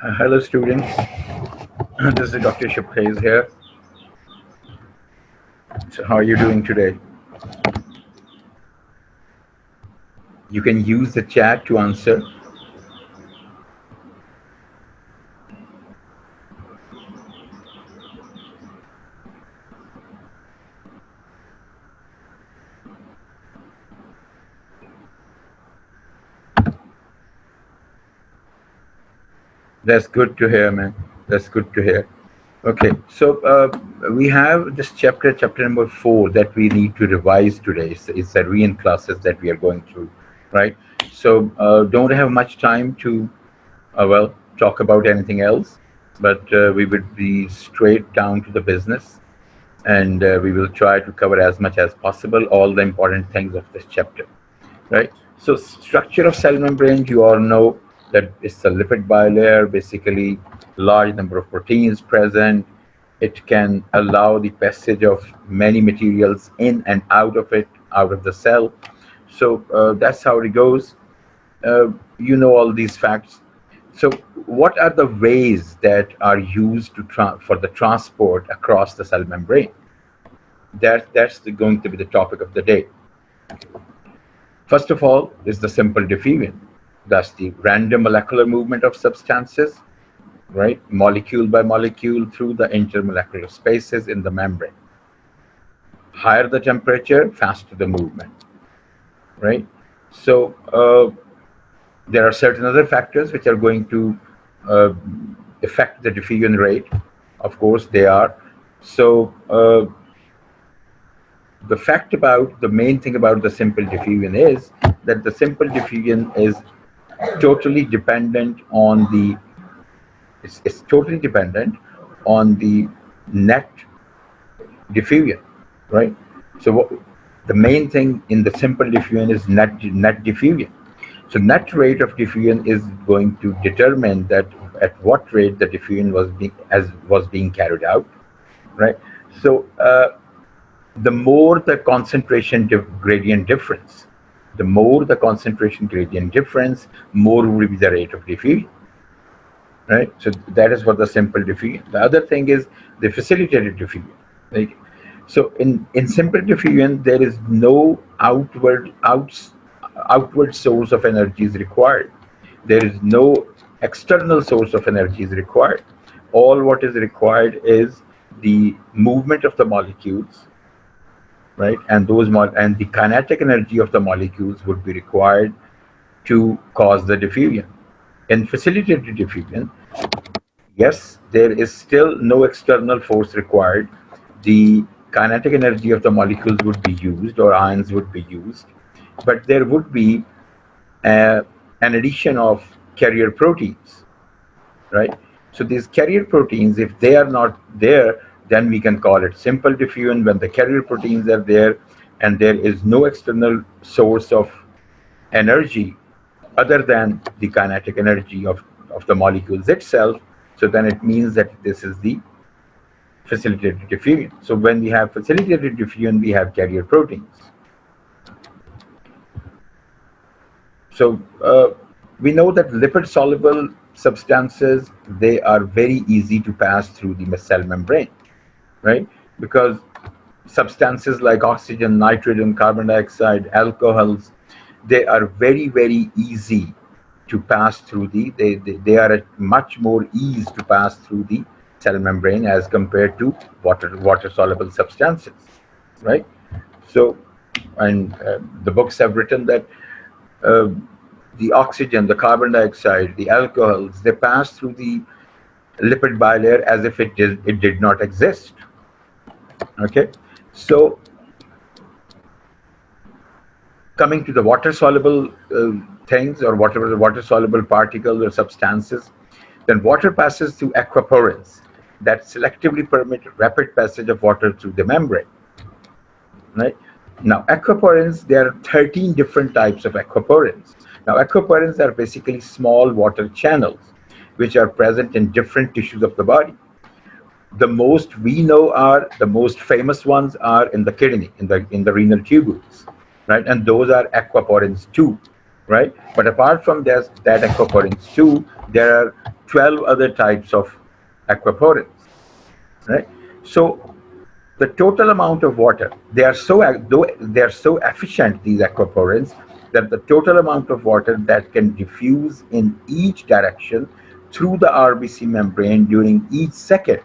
Hello, students. This is Dr. Shubhais here. So, how are you doing today? You can use the chat to answer. That's good to hear, man. That's good to hear. Okay, so we have this chapter number 4, that we need to revise today. It's the Aryan classes that we are going through, right? So, don't have much time to, talk about anything else, but we would be straight down to the business, and we will try to cover as much as possible all the important things of this chapter, right? So, structure of cell membrane, you all know that it's a lipid bilayer, basically large number of proteins present. It can allow the passage of many materials in and out of it, out of the cell. So that's how it goes. You know all these facts. So, what are the ways that are used for the transport across the cell membrane? Going to be the topic of the day. First of all is the simple diffusion. That's the random molecular movement of substances, right, molecule by molecule through the intermolecular spaces in the membrane. Higher the temperature, faster the movement, right? So there are certain other factors which are going to uh, affect the diffusion rate. Of course, they are. So the main thing about the simple diffusion is that the simple diffusion is totally dependent on the it's totally dependent on the net diffusion, right? So the main thing in the simple diffusion is net diffusion. So net rate of diffusion is going to determine that at what rate the diffusion was being carried out, right? So the more the gradient difference, more will be the rate of diffusion, right? So that is for the simple diffusion. The other thing is the facilitated diffusion. Like, so in simple diffusion, there is no outward source of energy is required. There is no external source of energy is required. All what is required is the movement of the molecules, right? And the kinetic energy of the molecules would be required to cause the diffusion. In facilitated diffusion, yes, there is still no external force required. The kinetic energy of the molecules would be used, or ions would be used, but there would be uh, an addition of carrier proteins, right? So these carrier proteins, if they are not there, then we can call it simple diffusion. When the carrier proteins are there and there is no external source of energy other than the kinetic energy of the molecules itself, so then it means that this is the facilitated diffusion. So when we have facilitated diffusion, we have carrier proteins. So we know that lipid soluble substances, they are very easy to pass through the cell membrane, right? Because substances like oxygen, nitrogen, carbon dioxide, alcohols, they are very easy to pass through they are at much more ease to pass through the cell membrane as compared to water soluble substances, right? So, and the books have written that uh, the oxygen, the carbon dioxide, the alcohols, they pass through the lipid bilayer as if it did not exist. Okay, so coming to the water soluble things, or whatever the water soluble particles or substances, then water passes through aquaporins that selectively permit rapid passage of water through the membrane, right? Now, aquaporins, there are 13 different types of aquaporins. Now, aquaporins are basically small water channels which are present in different tissues of the body. The most famous ones are in the kidney, in the renal tubules, right? And those are aquaporins too, right? But apart from that aquaporins too, there are 12 other types of aquaporins, right? So the total amount of water, they are so efficient, these aquaporins, that the total amount of water that can diffuse in each direction through the RBC membrane during each second,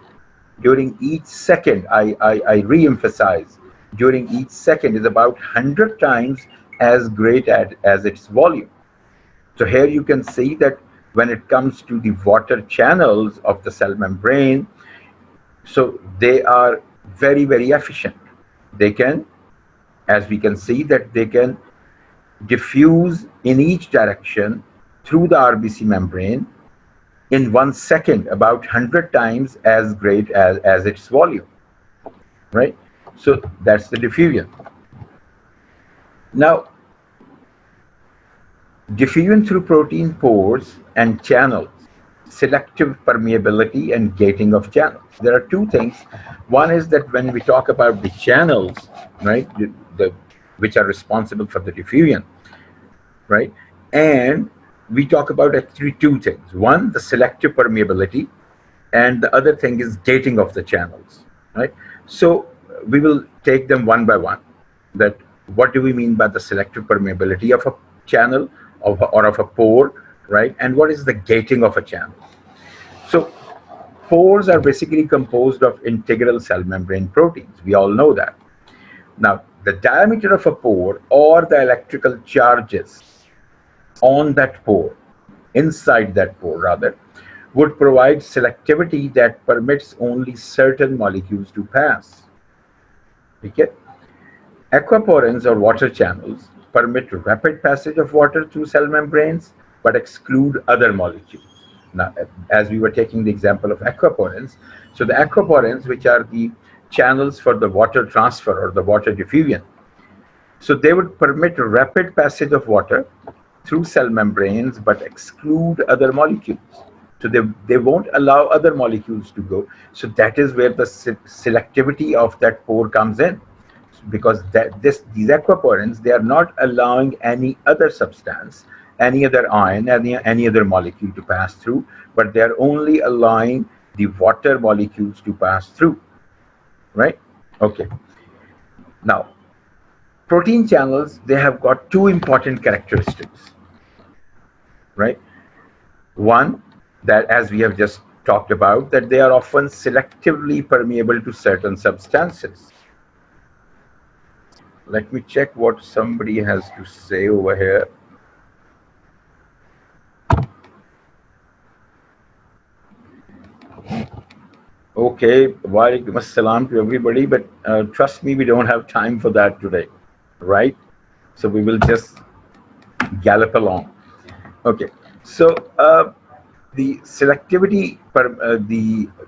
I re-emphasize, during each second is about 100 times as great as its volume. So here you can see that when it comes to the water channels of the cell membrane, so they are very, very efficient. They can, as we can see, that they can diffuse in each direction through the RBC membrane in 1 second, about 100 times as great as its volume, right? So that's the diffusion. Now, diffusion through protein pores and channels, selective permeability and gating of channels. There are two things. One is that when we talk about the channels, right, which are responsible for the diffusion, right, and we talk about actually two things. One, the selective permeability, and the other thing is gating of the channels, right? So we will take them one by one. That what do we mean by the selective permeability of a channel or of a pore, right? And what is the gating of a channel? So pores are basically composed of integral cell membrane proteins. We all know that. Now, the diameter of a pore or the electrical charges on that pore, inside that pore rather, would provide selectivity that permits only certain molecules to pass. Okay? Aquaporins or water channels permit rapid passage of water through cell membranes but exclude other molecules. Now, as we were taking the example of aquaporins, so the aquaporins, which are the channels for the water transfer or the water diffusion, so they would permit rapid passage of water through cell membranes but exclude other molecules. So they won't allow other molecules to go. So that is where the selectivity of that pore comes in, because these aquaporins, they are not allowing any other substance, any other ion, any other molecule to pass through, but they are only allowing the water molecules to pass through, right? Okay. Now, protein channels, they have got two important characteristics, right? One, that as we have just talked about, that they are often selectively permeable to certain substances. Let me check what somebody has to say over here. Okay, walaikum assalam to everybody, but trust me, we don't have time for that today, right? So we will just gallop along. Okay, so the selectivity,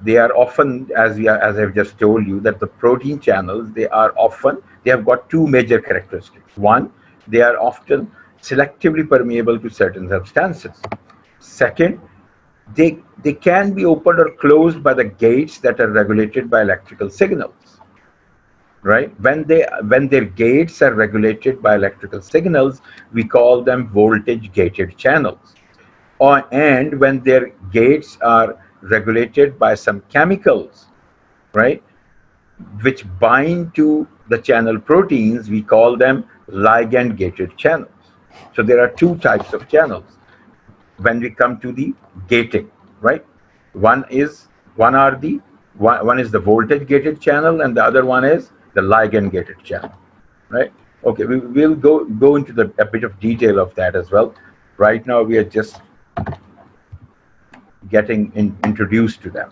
they are often, as I've just told you, that the protein channels, they have got two major characteristics. One, they are often selectively permeable to certain substances. Second, they can be opened or closed by the gates that are regulated by electrical signals, right? When their gates are regulated by electrical signals, we call them voltage gated channels. And when their gates are regulated by some chemicals, right, which bind to the channel proteins, we call them ligand gated channels. So there are two types of channels when we come to the gating, right? One is the voltage gated channel, and the other one is the ligand gated channel, right? Okay, we'll go into a bit of detail of that as well. Right now we are just getting introduced to them.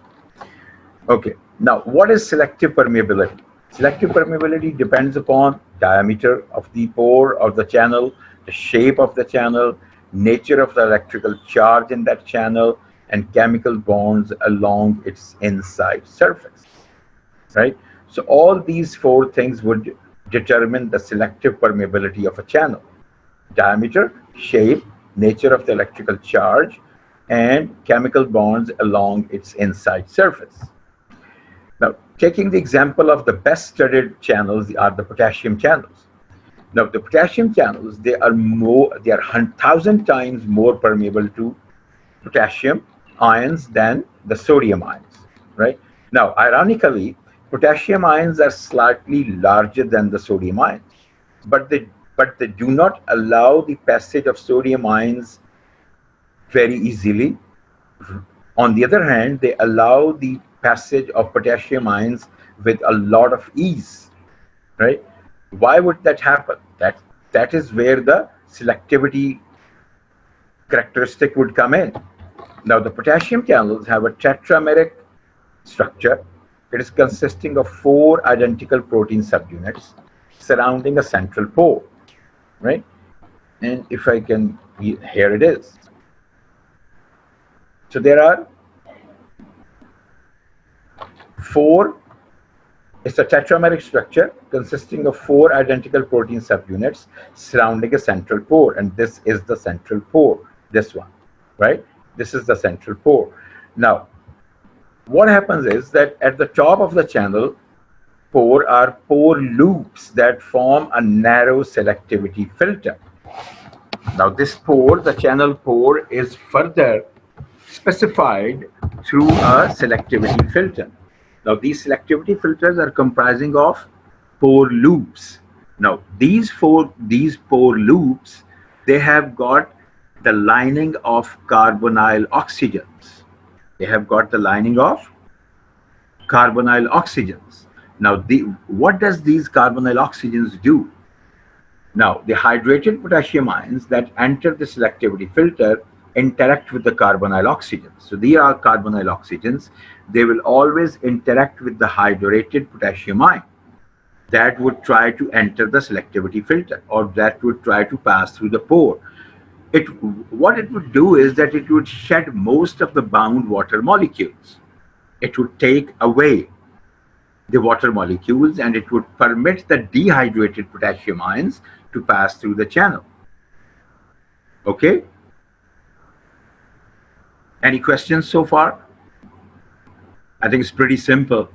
Okay, now what is selective permeability? Selective permeability depends upon diameter of the pore or the channel, the shape of the channel, nature of the electrical charge in that channel, and chemical bonds along its inside surface, right? So all these four things would determine the selective permeability of a channel: diameter, shape, nature of the electrical charge, and chemical bonds along its inside surface. Now, taking the example of the best studied channels are the potassium channels. Now, the potassium channels, they are 1,000 times more permeable to potassium ions than the sodium ions, right? Now, ironically, potassium ions are slightly larger than the sodium ions, but they do not allow the passage of sodium ions very easily. On the other hand, they allow the passage of potassium ions with a lot of ease, right? Why would that happen? That is where the selectivity characteristic would come in. Now, the potassium channels have a tetrameric structure. It is consisting of four identical protein subunits surrounding a central pore, right? And if I can, here it is. So there are four, it's a tetrameric structure consisting of four identical protein subunits surrounding a central pore, and this is the central pore, this one, right? This is the central pore. Now, what happens is that at the top of the channel pore are pore loops that form a narrow selectivity filter. Now, this pore, the channel pore, is further specified through a selectivity filter. Now, these selectivity filters are comprising of pore loops. Now, these pore loops, they have got the lining of carbonyl oxygens. They have got the lining of carbonyl oxygens. Now, what does these carbonyl oxygens do? Now, the hydrated potassium ions that enter the selectivity filter interact with the carbonyl oxygens. So these are carbonyl oxygens. They will always interact with the hydrated potassium ion that would try to enter the selectivity filter, or that would try to pass through the pore. What it would do is that it would shed most of the bound water molecules. It would take away the water molecules, and it would permit the dehydrated potassium ions to pass through the channel. Okay? Any questions so far? I think it's pretty simple.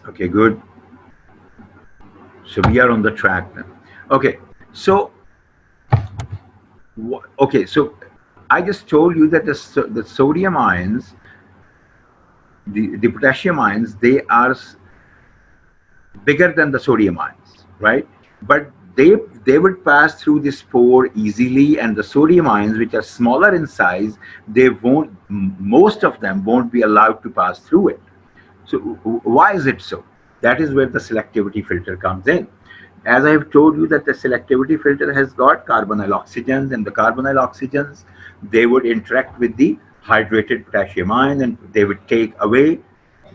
Okay, good. So we are on the track now. Okay, so so I just told you that the sodium ions, the potassium ions, they are bigger than the sodium ions, right? But they would pass through this pore easily, and the sodium ions, which are smaller in size, most of them won't be allowed to pass through it. So why is it so? That is where the selectivity filter comes in. As I have told you that the selectivity filter has got carbonyl oxygens, and the carbonyl oxygens, they would interact with the hydrated potassium ion, and they would take away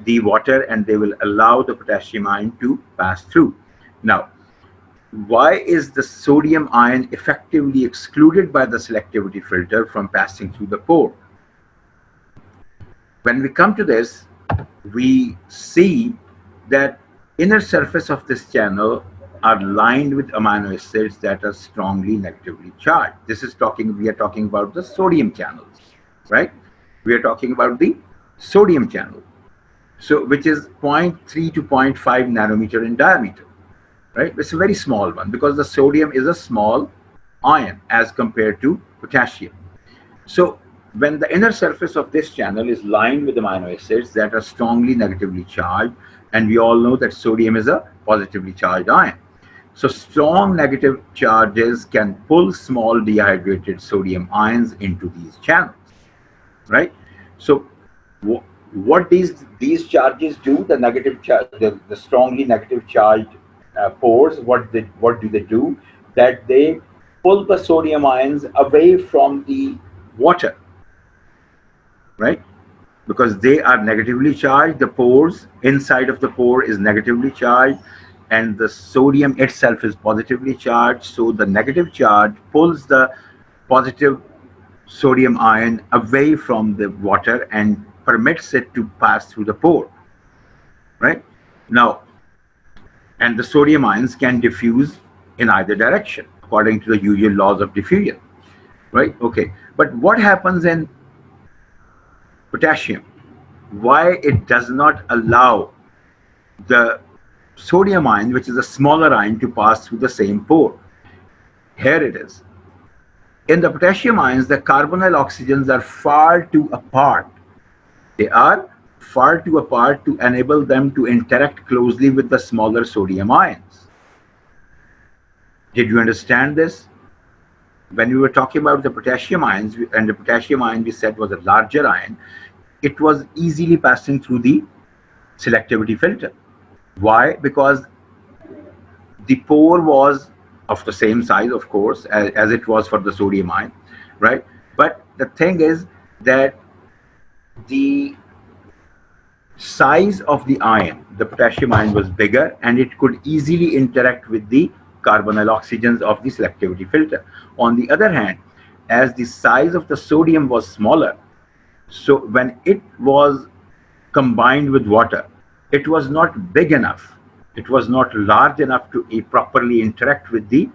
the water, and they will allow the potassium ion to pass through. Now, why is the sodium ion effectively excluded by the selectivity filter from passing through the pore? When we come to this, we see that inner surface of this channel are lined with amino acids that are strongly negatively charged. We are talking about the sodium channels, right? We are talking about the sodium channel, so which is 0.3 to 0.5 nanometer in diameter, right? It's a very small one because the sodium is a small ion as compared to potassium. So when the inner surface of this channel is lined with amino acids that are strongly negatively charged, and we all know that sodium is a positively charged ion. So strong negative charges can pull small dehydrated sodium ions into these channels, right? So what these charges do, the negative charge, the strongly negative charged pores, what do they do? That they pull the sodium ions away from the water, right? Because they are negatively charged, the pores inside of the pore is negatively charged, and the sodium itself is positively charged. So the negative charge pulls the positive sodium ion away from the water and permits it to pass through the pore, right? Now, and the sodium ions can diffuse in either direction according to the usual laws of diffusion, right? Okay, but what happens in potassium? why it does not allow the sodium ion, which is a smaller ion, to pass through the same pore. Here it is. In the potassium ions, the carbonyl oxygens are far too apart. They are far too apart to enable them to interact closely with the smaller sodium ions. Did you understand this? When we were talking about the potassium ions, and the potassium ion we said was a larger ion, it was easily passing through the selectivity filter. Why? Because the pore was of the same size, of course, as it was for the sodium ion, right? But the thing is that the size of the ion, the potassium ion, was bigger, and it could easily interact with the carbonyl oxygens of the selectivity filter. On the other hand, as the size of the sodium was smaller, so when it was combined with water, it was not big enough, it was not large enough to properly interact with the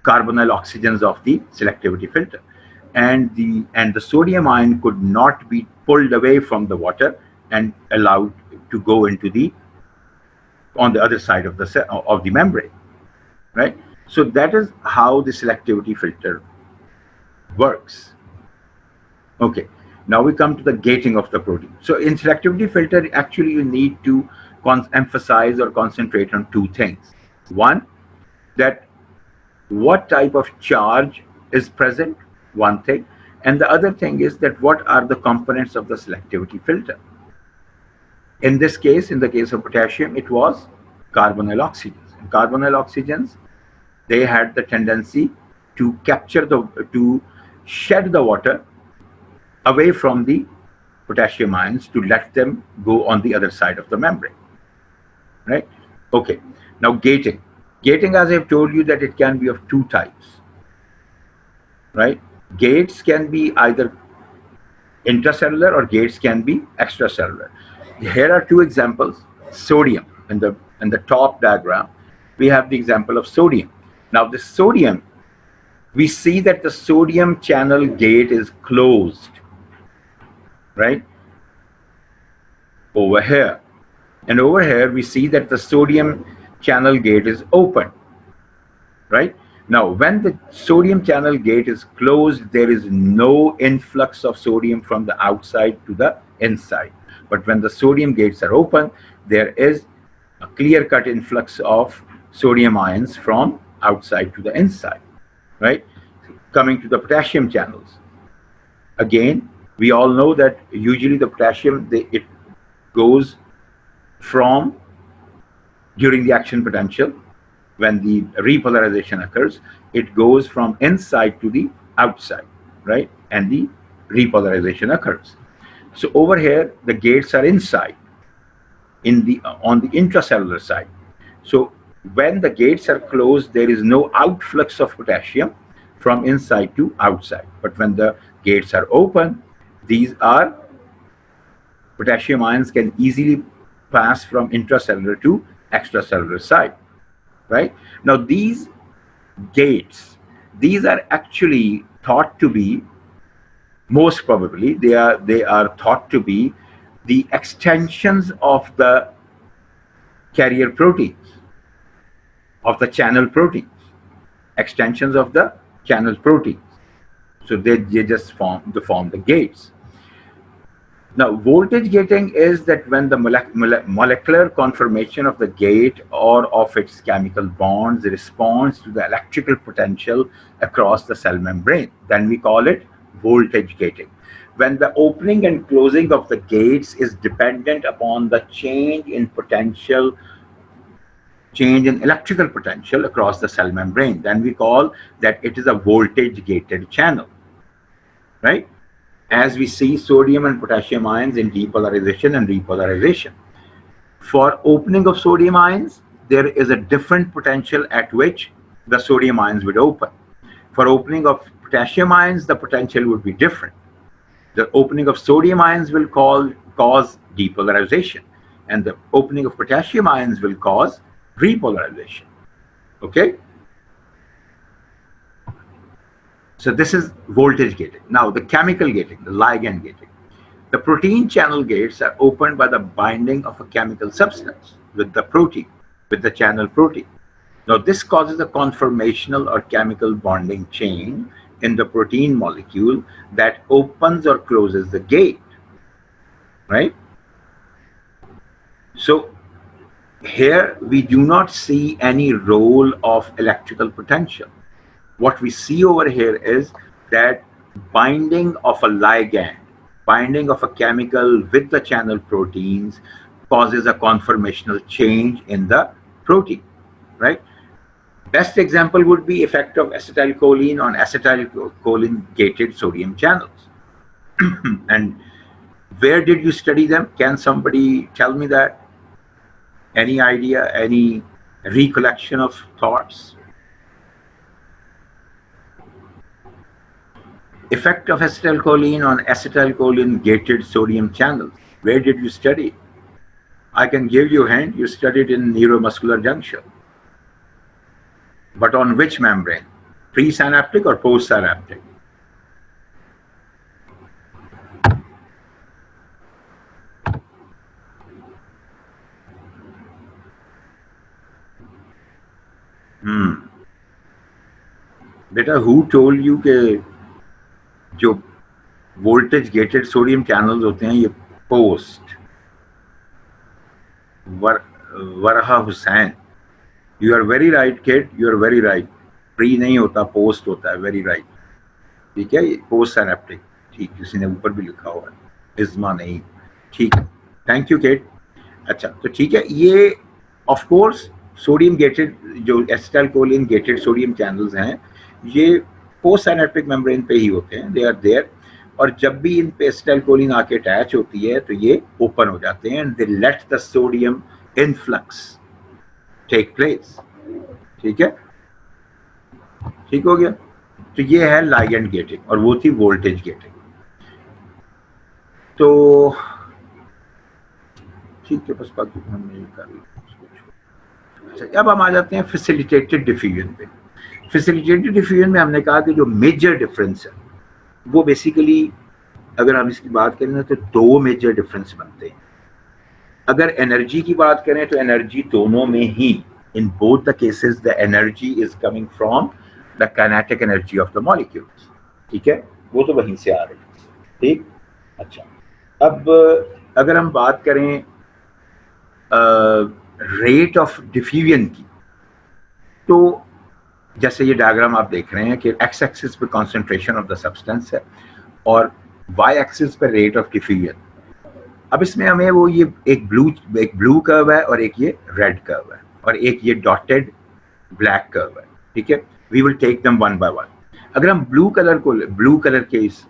carbonyl oxygens of the selectivity filter, and the sodium ion could not be pulled away from the water and allowed to go into the on the other side of the membrane, right? So that is how the selectivity filter works. Okay, now we come to the gating of the protein. So in selectivity filter, actually you need to emphasize or concentrate on two things. One, that what type of charge is present, one thing, and the other thing is that what are the components of the selectivity filter. In this case, in the case of potassium, it was carbonyl oxygens. And carbonyl oxygens, they had the tendency to to shed the water away from the potassium ions to let them go on the other side of the membrane, right? Okay, now gating. Gating, as I've told you, that it can be of two types, right? Gates can be either intracellular or gates can be extracellular. Here are two examples. Sodium, in the top diagram, we have the example of sodium. Now the sodium, we see that the sodium channel gate is closed, right? Over here. And over here, we see that the sodium channel gate is open, right? Now, when the sodium channel gate is closed, there is no influx of sodium from the outside to the inside. But when the sodium gates are open, there is a clear-cut influx of sodium ions from outside to the inside, right? Coming to the potassium channels. Again, we all know that usually the potassium, it goes from, during the action potential, when the repolarization occurs, it goes from inside to the outside, right? And the repolarization occurs. So over here, the gates are inside, on the intracellular side. So when the gates are closed, there is no outflux of potassium from inside to outside. But when the gates are open, these are potassium ions can easily pass from intracellular to extracellular side, right? Now these gates, these are actually thought to be, most probably, they are thought to be the extensions of the carrier proteins, of the channel proteins, extensions of the channel proteins. So they just form the gates. Now, voltage gating is that when the molecular conformation of the gate or of its chemical bonds responds to the electrical potential across the cell membrane, then we call it voltage gating. When the opening and closing of the gates is dependent upon the change in electrical potential across the cell membrane, then we call that it is a voltage gated channel, right? As we see sodium and potassium ions in depolarization and repolarization. For opening of sodium ions, there is a different potential at which the sodium ions would open. For opening of potassium ions, the potential would be different. The opening of sodium ions will cause depolarization, and the opening of potassium ions will cause repolarization. Okay? So this is voltage gating. Now the chemical gating, the ligand gating. The protein channel gates are opened by the binding of a chemical substance with the protein, with the channel protein. Now, this causes a conformational or chemical bonding chain in the protein molecule that opens or closes the gate, right? So, here we do not see any role of electrical potential. What we see over here is that binding of a ligand, binding of a chemical with the channel proteins causes a conformational change in the protein, right? Best example would be effect of acetylcholine on acetylcholine gated sodium channels. And where did you study them? Can somebody tell me that? Any idea, any recollection of thoughts? Effect of acetylcholine on acetylcholine gated sodium channels. Where did you study? I can give you a hint. You studied in neuromuscular junction. But on which membrane? Presynaptic or postsynaptic? बेटा, who told you कि जो voltage gated sodium channels होते हैं ये post? Warha Hussain. You are very right, kid. You are very right. Pre नहीं होता, post होता है. Very right. ठीक है, post synaptic. ठीक, किसी ने ऊपर भी लिखा हुआ है. इस्मा नहीं. ठीक है. Thank you, kid. अच्छा, तो ठीक है. ये of course सोडियम गेटेड जो एसिटाइलकोलिन गेटेड सोडियम चैनल्स हैं ये पोस्ट साइनेप्टिक मेम्ब्रेन पे ही होते हैं. They are there. और जब भी इन पे एसिटाइलकोलिन आके अटैच होती है तो ये ओपन हो जाते हैं and they let the sodium influx take place. ठीक है, ठीक हो गया. तो ये है लाइगेंड गेटिंग और वो थी वोल्टेज गेटिंग. तो ठीक है, बस बाकी हमने कर लिया. अच्छा, अब हम आ जाते हैं फैसिलिटेटेड डिफ्यूजन पे. फैसिलिटेटेड डिफ्यूजन में हमने कहा कि जो मेजर डिफरेंस है वो बेसिकली अगर हम इसकी बात करें तो दो मेजर डिफरेंस बनते हैं. अगर एनर्जी की बात करें तो एनर्जी दोनों में ही, in both the cases the energy is coming from the kinetic energy of the molecules. ठीक है, वो तो वहीं से आ रही है. ठीक. अच्छा, अब अगर हम बात करें रेट ऑफ डिफ्यूजन की, तो जैसे ये डायग्राम आप देख रहे हैं कि एक्स एक्सिस पे कंसंट्रेशन ऑफ द सब्सटेंस है और वाई एक्सिस पे रेट ऑफ डिफ्यूजन. अब इसमें हमें वो ये एक ब्लू कर्व है और एक ये रेड कर्व है और एक ये डॉटेड ब्लैक कर्व है. ठीक है, we will take them one by one. अगर हम ब्लू कलर के इस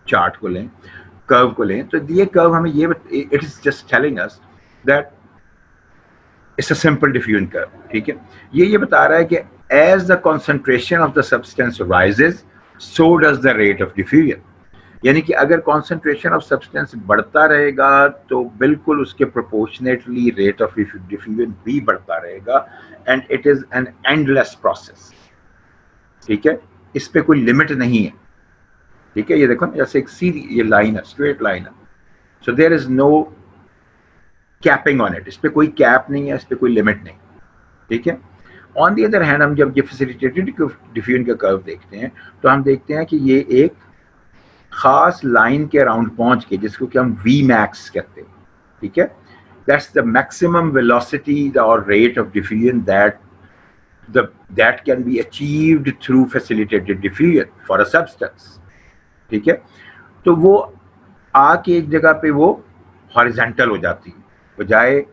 चार्ट को लें, कर्व को लें, तो ये कर्व हमें ये it is just telling us that it's a simple diffusion curve. ठीक है, ये बता रहा है कि as the concentration of the substance rises so does the rate of diffusion. यानी कि अगर कंसंट्रेशन ऑफ सब्सटेंस बढ़ता रहेगा तो बिल्कुल उसके प्रोपोर्शनेटली रेट ऑफ डिफ्यूजन भी बढ़ता रहेगा and it is an endless process. ठीक है, इस पे कोई लिमिट नहीं है. ठीक है, ये देखो जैसे एक सीधी ये लाइन है, स्ट्रेट लाइन है. So there is no capping on it. इस पे कोई कैप नहीं है, इस पे कोई लिमिट नहीं. ठीक है. ऑन दी अदर हैंड हम जब ये फैसिलिटेटेड डिफ्यूजन का कर्व देखते हैं तो हम देखते हैं कि ये एक खास लाइन के अराउंड पहुंच के, जिसको कि हम वी मैक्स कहते हैं. ठीक है, दैट्स द मैक्सिमम वेलोसिटी और rate of diffusion that can be achieved through facilitated diffusion for a substance. ठीक है, तो वो आके एक जगह पे वो हॉरिजॉन्टल हो जाती है, बजाय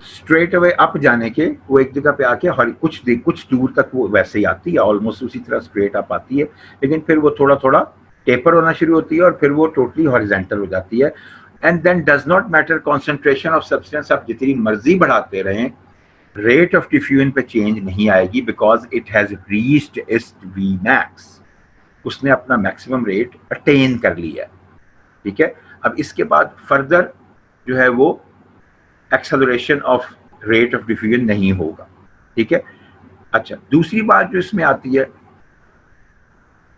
स्ट्रेट अवे अप जाने के वो एक जगह पे आके कुछ दूर तक वो वैसे ही आती है, ऑलमोस्ट उसी तरह स्ट्रेट अप आती है, लेकिन फिर वो थोड़ा थोड़ा टेपर होना शुरू होती है और फिर वो टोटली हॉरिजॉन्टल हो जाती है. And then does not matter concentration of substance, आप जितनी मर्जी बढ़ाते रहें रेट ऑफ डिफ्यूजन पे चेंज नहीं आएगी because it has reached its V max. उसने अपना मैक्सिमम रेट अटेन कर लिया. ठीक है, अब इसके बाद फर्दर जो है वो acceleration of rate of diffusion नहीं होगा. ठीक है. अच्छा, दूसरी बात जो इसमें आती है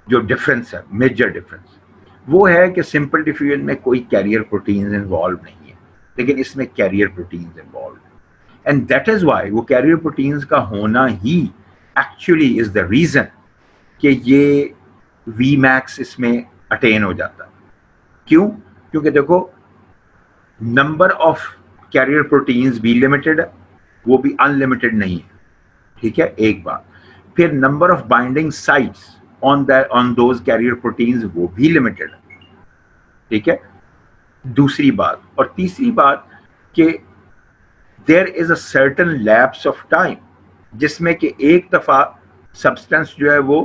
जो डिफरेंस है, मेजर डिफरेंस, वो है कि सिंपल डिफ्यूजन में कोई कैरियर प्रोटीन्स इन्वॉल्व नहीं है, लेकिन इसमें कैरियर प्रोटीन्स इन्वॉल्व है। एंड दैट इज वाई वो कैरियर प्रोटीन्स का होना ही एक्चुअली इज द रीजन कि ये वी मैक्स इसमें अटेन हो जाता है। क्यों? क्योंकि देखो नंबर ऑफ कैरियर प्रोटीन्स भी लिमिटेड है, वो भी अनलिमिटेड नहीं है, ठीक है, एक बात। फिर number of binding sites on those carrier proteins वो भी लिमिटेड है, ठीक है, दूसरी बात। और तीसरी बात कि there is a certain lapse of time जिसमें कि एक दफा सब्सटेंस जो है वो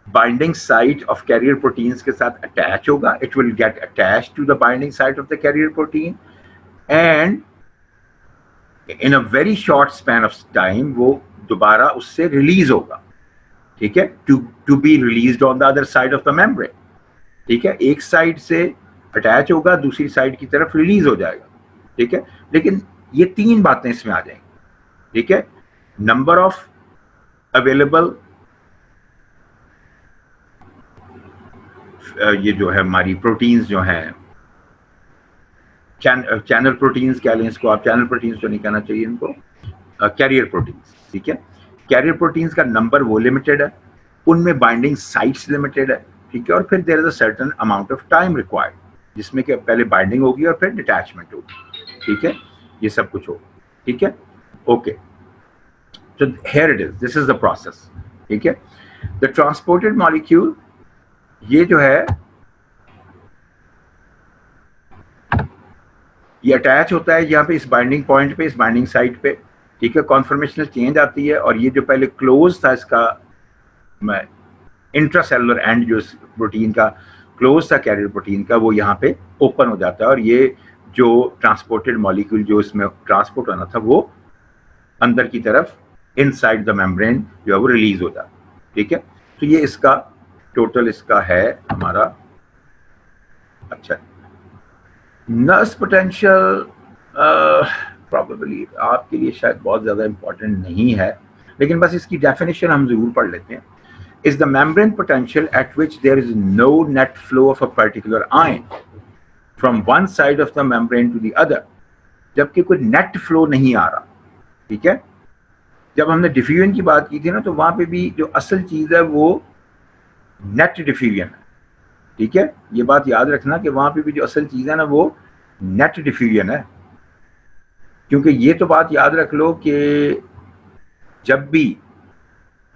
binding site of carrier proteins के साथ अटैच होगा, it will get attach to the binding site of the carrier protein, and in a very short span of time वो दोबारा उससे रिलीज होगा, ठीक है, to be released on the other side of the membrane, ठीक है, एक side से अटैच होगा, दूसरी साइड की तरफ रिलीज हो जाएगा, ठीक है। लेकिन ये तीन बातें इसमें आ जाएंगी, ठीक है, नंबर ऑफ अवेलेबल ये जो है हमारी प्रोटीन्स जो हैं, चैनल प्रोटीन्स कह लें इसको आप, चैनल प्रोटीन्स तो नहीं कहना चाहिए इनको, कैरियर प्रोटीन्स, ठीक है, कैरियर प्रोटीन्स का नंबर वो लिमिटेड है, उनमें बाइंडिंग साइट्स लिमिटेड है, ठीक है, और फिर there is a certain amount of time required जिसमें कि पहले बाइंडिंग होगी और फिर डिटैचमेंट होगी, ठीक है, ये सब कुछ होगा, ठीक है, okay. So here it is, this is the process, ठीक है। The transported molecule ये जो है ये अटैच होता है यहाँ पे इस बाइंडिंग पॉइंट पे, इस बाइंडिंग साइट पे, ठीक है, कॉन्फर्मेशनल चेंज आती है और ये जो पहले क्लोज था इसका इंट्रासेलुलर एंड जो प्रोटीन का क्लोज था कैरियर प्रोटीन का, वो यहाँ पे ओपन हो जाता है और ये जो ट्रांसपोर्टेड मॉलिक्यूल जो इसमें ट्रांसपोर्ट होना था वो अंदर की तरफ इनसाइड द मेम्ब्रेन जो है वो रिलीज हो जाता है, ठीक है। तो ये इसका टोटल इसका है हमारा। अच्छा, नर्स पोटेंशियल प्रॉबेबली आपके लिए शायद बहुत ज़्यादा इंपॉर्टेंट नहीं है, लेकिन बस इसकी डेफिनेशन हम ज़रूर पढ़ लेते हैं। Is the membrane potential at which there is no net flow of a particular ion from one side of the membrane to the other, जबकि कोई नेट फ्लो नहीं आ रहा, ठीक है। जब हमने डिफ्यूजन की बात की थी ना, तो वहां पे भी जो असल चीज़ है वो नेट डिफ्यूजन है, ठीक है, ये बात याद रखना कि वहां पे भी जो असल चीज़ है ना वो नेट डिफ्यूजन है। क्योंकि ये तो बात याद रख लो कि जब भी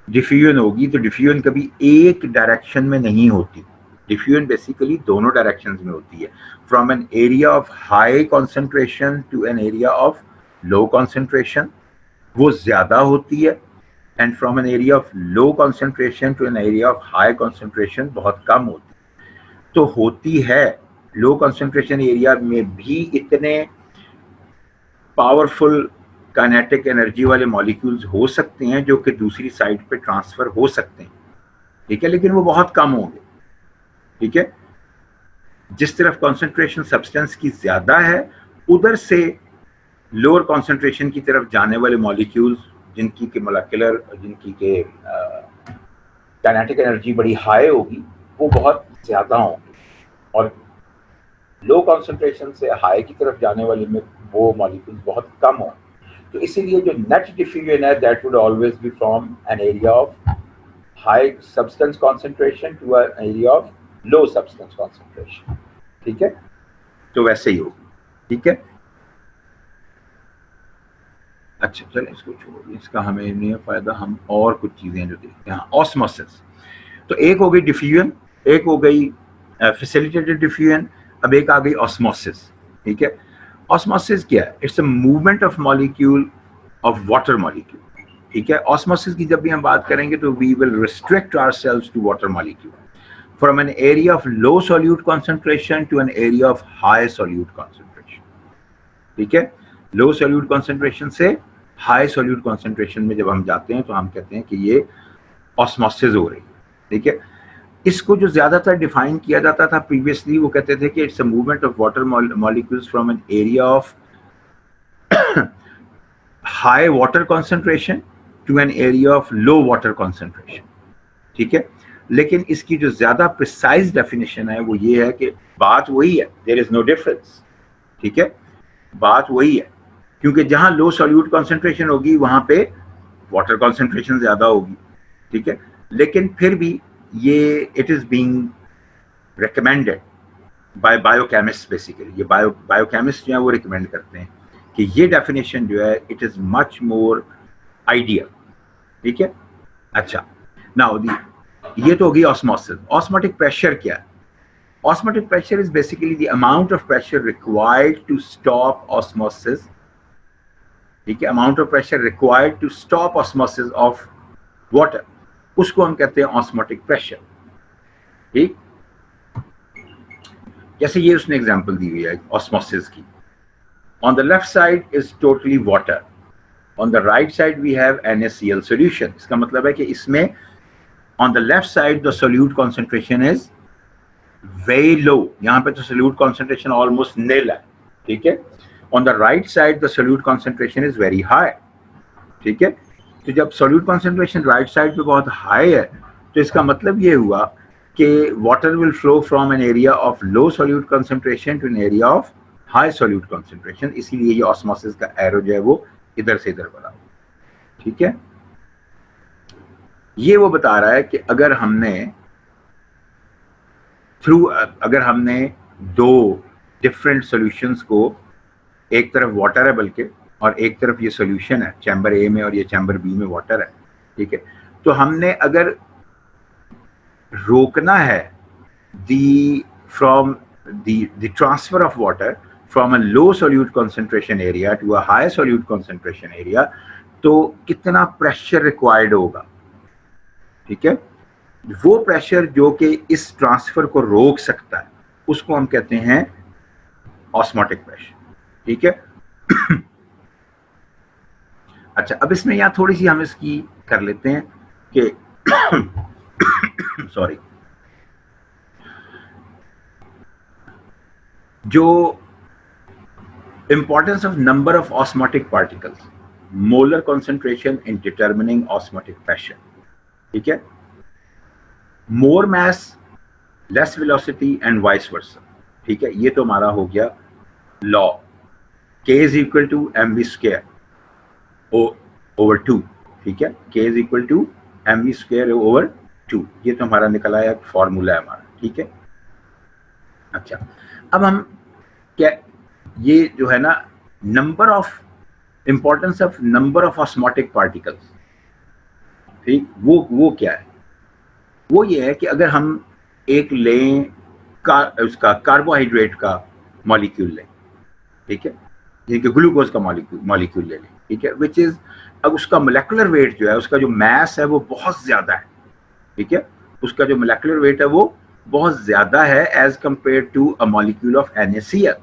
डिफ्यूजन होगी तो डिफ्यूजन कभी एक डायरेक्शन में नहीं होती, डिफ्यूजन बेसिकली दोनों डायरेक्शन में होती है, from an area of high concentration to an area of low concentration वो ज्यादा होती है, and from an area of low concentration to an area of high concentration बहुत कम होती है। तो होती है, लो कॉन्सेंट्रेशन एरिया में भी इतने पावरफुल काइनेटिक एनर्जी वाले मॉलिक्यूल्स हो सकते हैं जो कि दूसरी साइड पे ट्रांसफर हो सकते हैं, ठीक है, लेकिन वो बहुत कम होंगे, ठीक है। जिस तरफ कॉन्सेंट्रेशन सब्सटेंस की ज्यादा है उधर से लोअर कॉन्सेंट्रेशन की तरफ जाने वाले मॉलिक्यूल्स जिनकी के मोलेकुलर, जिनकी के काइनेटिक एनर्जी बड़ी हाई होगी वो बहुत ज्यादा होंगे, और लो कॉन्सेंट्रेशन से हाई की तरफ जाने वाले में वो मॉलिक्यूल्स बहुत कम हों। तो इसीलिए जो नेट डिफ्यूजन है that would always be from an area of high substance concentration to an area of low substance concentration, ठीक है। तो वैसे ही होगी, ठीक है। अच्छा चलें इसको छोड़िए, इसका हमें नहीं फायदा, हम और कुछ चीजें जो देखते हैं। ऑस्मोसिस, तो एक हो गई डिफ्यूजन, एक हो गई फैसिलिटेटेड डिफ्यूजन, अब एक आ गई ऑस्मोसिस, ठीक है। ऑस्मोसिस क्या है? It's a movement of molecule of water molecule, ठीक है। ऑस्मोसिस की जब भी हम बात करेंगे तो we will restrict ourselves to water molecule from an area of low solute concentration to an area of high solute concentration, ठीक है। लो सॉल्यूट कॉन्सेंट्रेशन से हाई सॉल्यूट कॉन्सेंट्रेशन में जब हम जाते हैं तो हम कहते हैं कि ये ऑस्मोसिस हो रही है, ठीक है। इसको जो ज्यादातर डिफाइन किया जाता था प्रीवियसली, वो कहते थे कि it's a movement of water molecules from an area of high water concentration to an area of low water concentration, ठीक है। लेकिन इसकी जो ज्यादा प्रिसाइज डेफिनेशन है वो ये है कि बात वही है, देयर इज नो डिफरेंस, ठीक है, बात वही है, क्योंकि जहां लो सॉल्यूट कॉन्सेंट्रेशन होगी वहां पे वाटर कॉन्सेंट्रेशन ज्यादा होगी, ठीक है, लेकिन फिर भी ये it is being recommended by biochemist, basically ये बायोकेमिस्ट जो है वो रिकमेंड करते हैं कि ये डेफिनेशन जो है it is much more ideal, ठीक है। अच्छा, नाउ ये तो होगी ऑस्मोसिस। ऑस्मोटिक प्रेशर क्या है? Osmotic pressure is basically the amount of pressure required to stop osmosis, ठीक है, amount of pressure required to stop osmosis of water, उसको हम कहते हैं ऑस्मोटिक प्रेशर, ठीक। जैसे ये उसने एग्जांपल दी हुई है ऑस्मोसिस की, on the left side is totally water, on the right side we have NaCl solution. इसका मतलब है कि इसमें on the left side the solute concentration is very low, यहाँ पे तो सोल्यूट कॉन्सेंट्रेशन ऑलमोस्ट नील है, ठीक है। On the right side the solute concentration is very high, ठीक है। तो जब सोल्यूट कॉन्सेंट्रेशन राइट साइड पे बहुत हाई है तो इसका मतलब ये हुआ कि water will flow from an area of low solute concentration to an area of high solute concentration, इसीलिए ये ऑस्मोसिस का एरो जो है वो इधर से इधर बना, ठीक है। ये वो बता रहा है कि अगर हमने दो डिफरेंट सॉल्यूशंस को, एक तरफ वाटर है बल्कि और एक तरफ ये सॉल्यूशन है, चैम्बर ए में और ये चैम्बर बी में वाटर है, ठीक है, तो हमने अगर रोकना है from the transfer of water from a low solute concentration area to a high solute concentration area, तो कितना प्रेशर रिक्वायर्ड होगा, ठीक है। वो प्रेशर जो कि इस ट्रांसफर को रोक सकता है उसको हम कहते हैं ऑस्मोटिक प्रेशर, ठीक है। अच्छा, अब इसमें यहाँ थोड़ी सी हम इसकी कर लेते हैं कि सॉरी, जो importance of number of osmotic particles, molar concentration in determining osmotic pressure, ठीक है, more mass less velocity and vice versa, ठीक है। ये तो हमारा हो गया law, K is equal to mv square over 2, ठीक है, K is equal to mv square over 2, ये तो हमारा निकला है, फॉर्मूला है हमारा, ठीक है। अच्छा, अब हम क्या, ये जो है ना importance of number of osmotic particles, ठीक, वो क्या है? वो ये है कि अगर हम एक लें उसका कार्बोहाइड्रेट का मॉलिक्यूल लें, ठीक है, जैसे ग्लूकोज का मॉलिक्यूल ले लें, ठीक है, विच इज, अब उसका मोलेकुलर वेट जो है, उसका जो मास है वो बहुत ज्यादा है, ठीक है, उसका जो मोलेकुलर वेट है वो बहुत ज्यादा है as compare to a molecule of NaCl।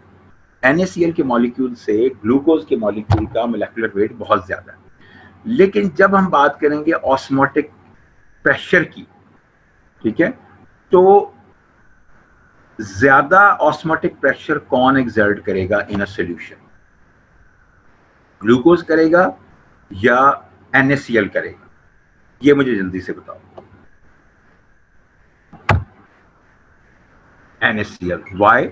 NaCl के मॉलिक्यूल से ग्लूकोज के मॉलिक्यूल का मोलेकुलर वेट बहुत ज्यादा है। लेकिन जब हम बात करेंगे ऑस्मोटिक प्रेशर की, ठीक है, तो ज्यादा ऑस्मोटिक प्रेशर कौन एक्सर्ट करेगा इन अ सॉल्यूशन? ग्लूकोज करेगा या NaCl करेगा? ये मुझे जल्दी से बताओ। NaCl, why?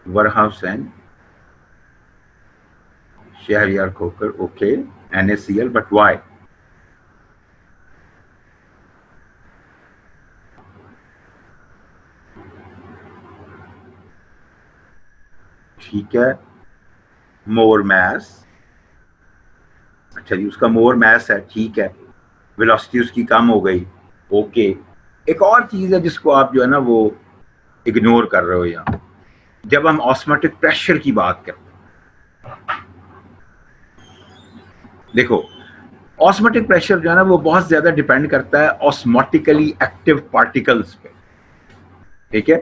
Verhausen, Shahryar Khokhar, okay, NaCl, but why? ठीक है, मोर मैस, अच्छा जी, उसका मोर मैस है, ठीक है, वेलोसिटी उसकी कम हो गई, ओके। एक और चीज है जिसको आप जो है ना वो इग्नोर कर रहे हो यहाँ, जब हम ऑस्मोटिक प्रेशर की बात करते हैं, देखो ऑस्मोटिक प्रेशर जो है ना वो बहुत ज्यादा डिपेंड करता है ऑस्मोटिकली एक्टिव पार्टिकल्स पे, ठीक है।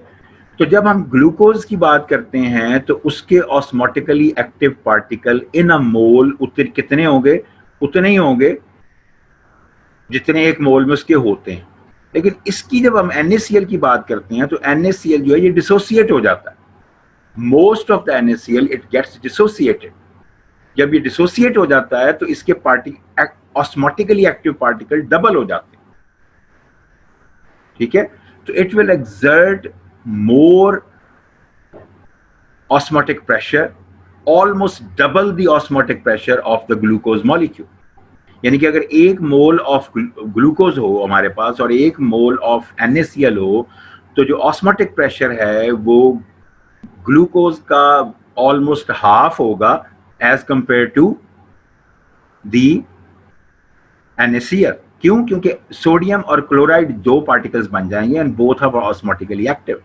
तो जब हम ग्लूकोज की बात करते हैं तो उसके ऑस्मोटिकली एक्टिव पार्टिकल इन अ मोल कितने होंगे? उतने ही होंगे जितने एक मोल में उसके होते हैं। लेकिन इसकी जब हम NaCl की बात करते हैं तो NaCl जो है ये डिसोसिएट हो जाता है। Most of the NaCl it gets dissociated. जब ये डिसोसिएट हो जाता है तो इसके ऑस्मोटिकली एक्टिव पार्टिकल डबल हो जाते हैं, ठीक है, तो it will exert more osmotic pressure, almost double the osmotic pressure of the glucose molecule. यानी कि अगर 1 मोल ऑफ ग्लूकोज हो हमारे पास और 1 मोल ऑफ NaCl हो, तो जो ऑस्मोटिक प्रेशर है वो ग्लूकोज का ऑलमोस्ट हाफ होगा as compare to the NaCl. क्यों? क्योंकि सोडियम और क्लोराइड 2 पार्टिकल्स बन जाएंगे and both are osmotically active.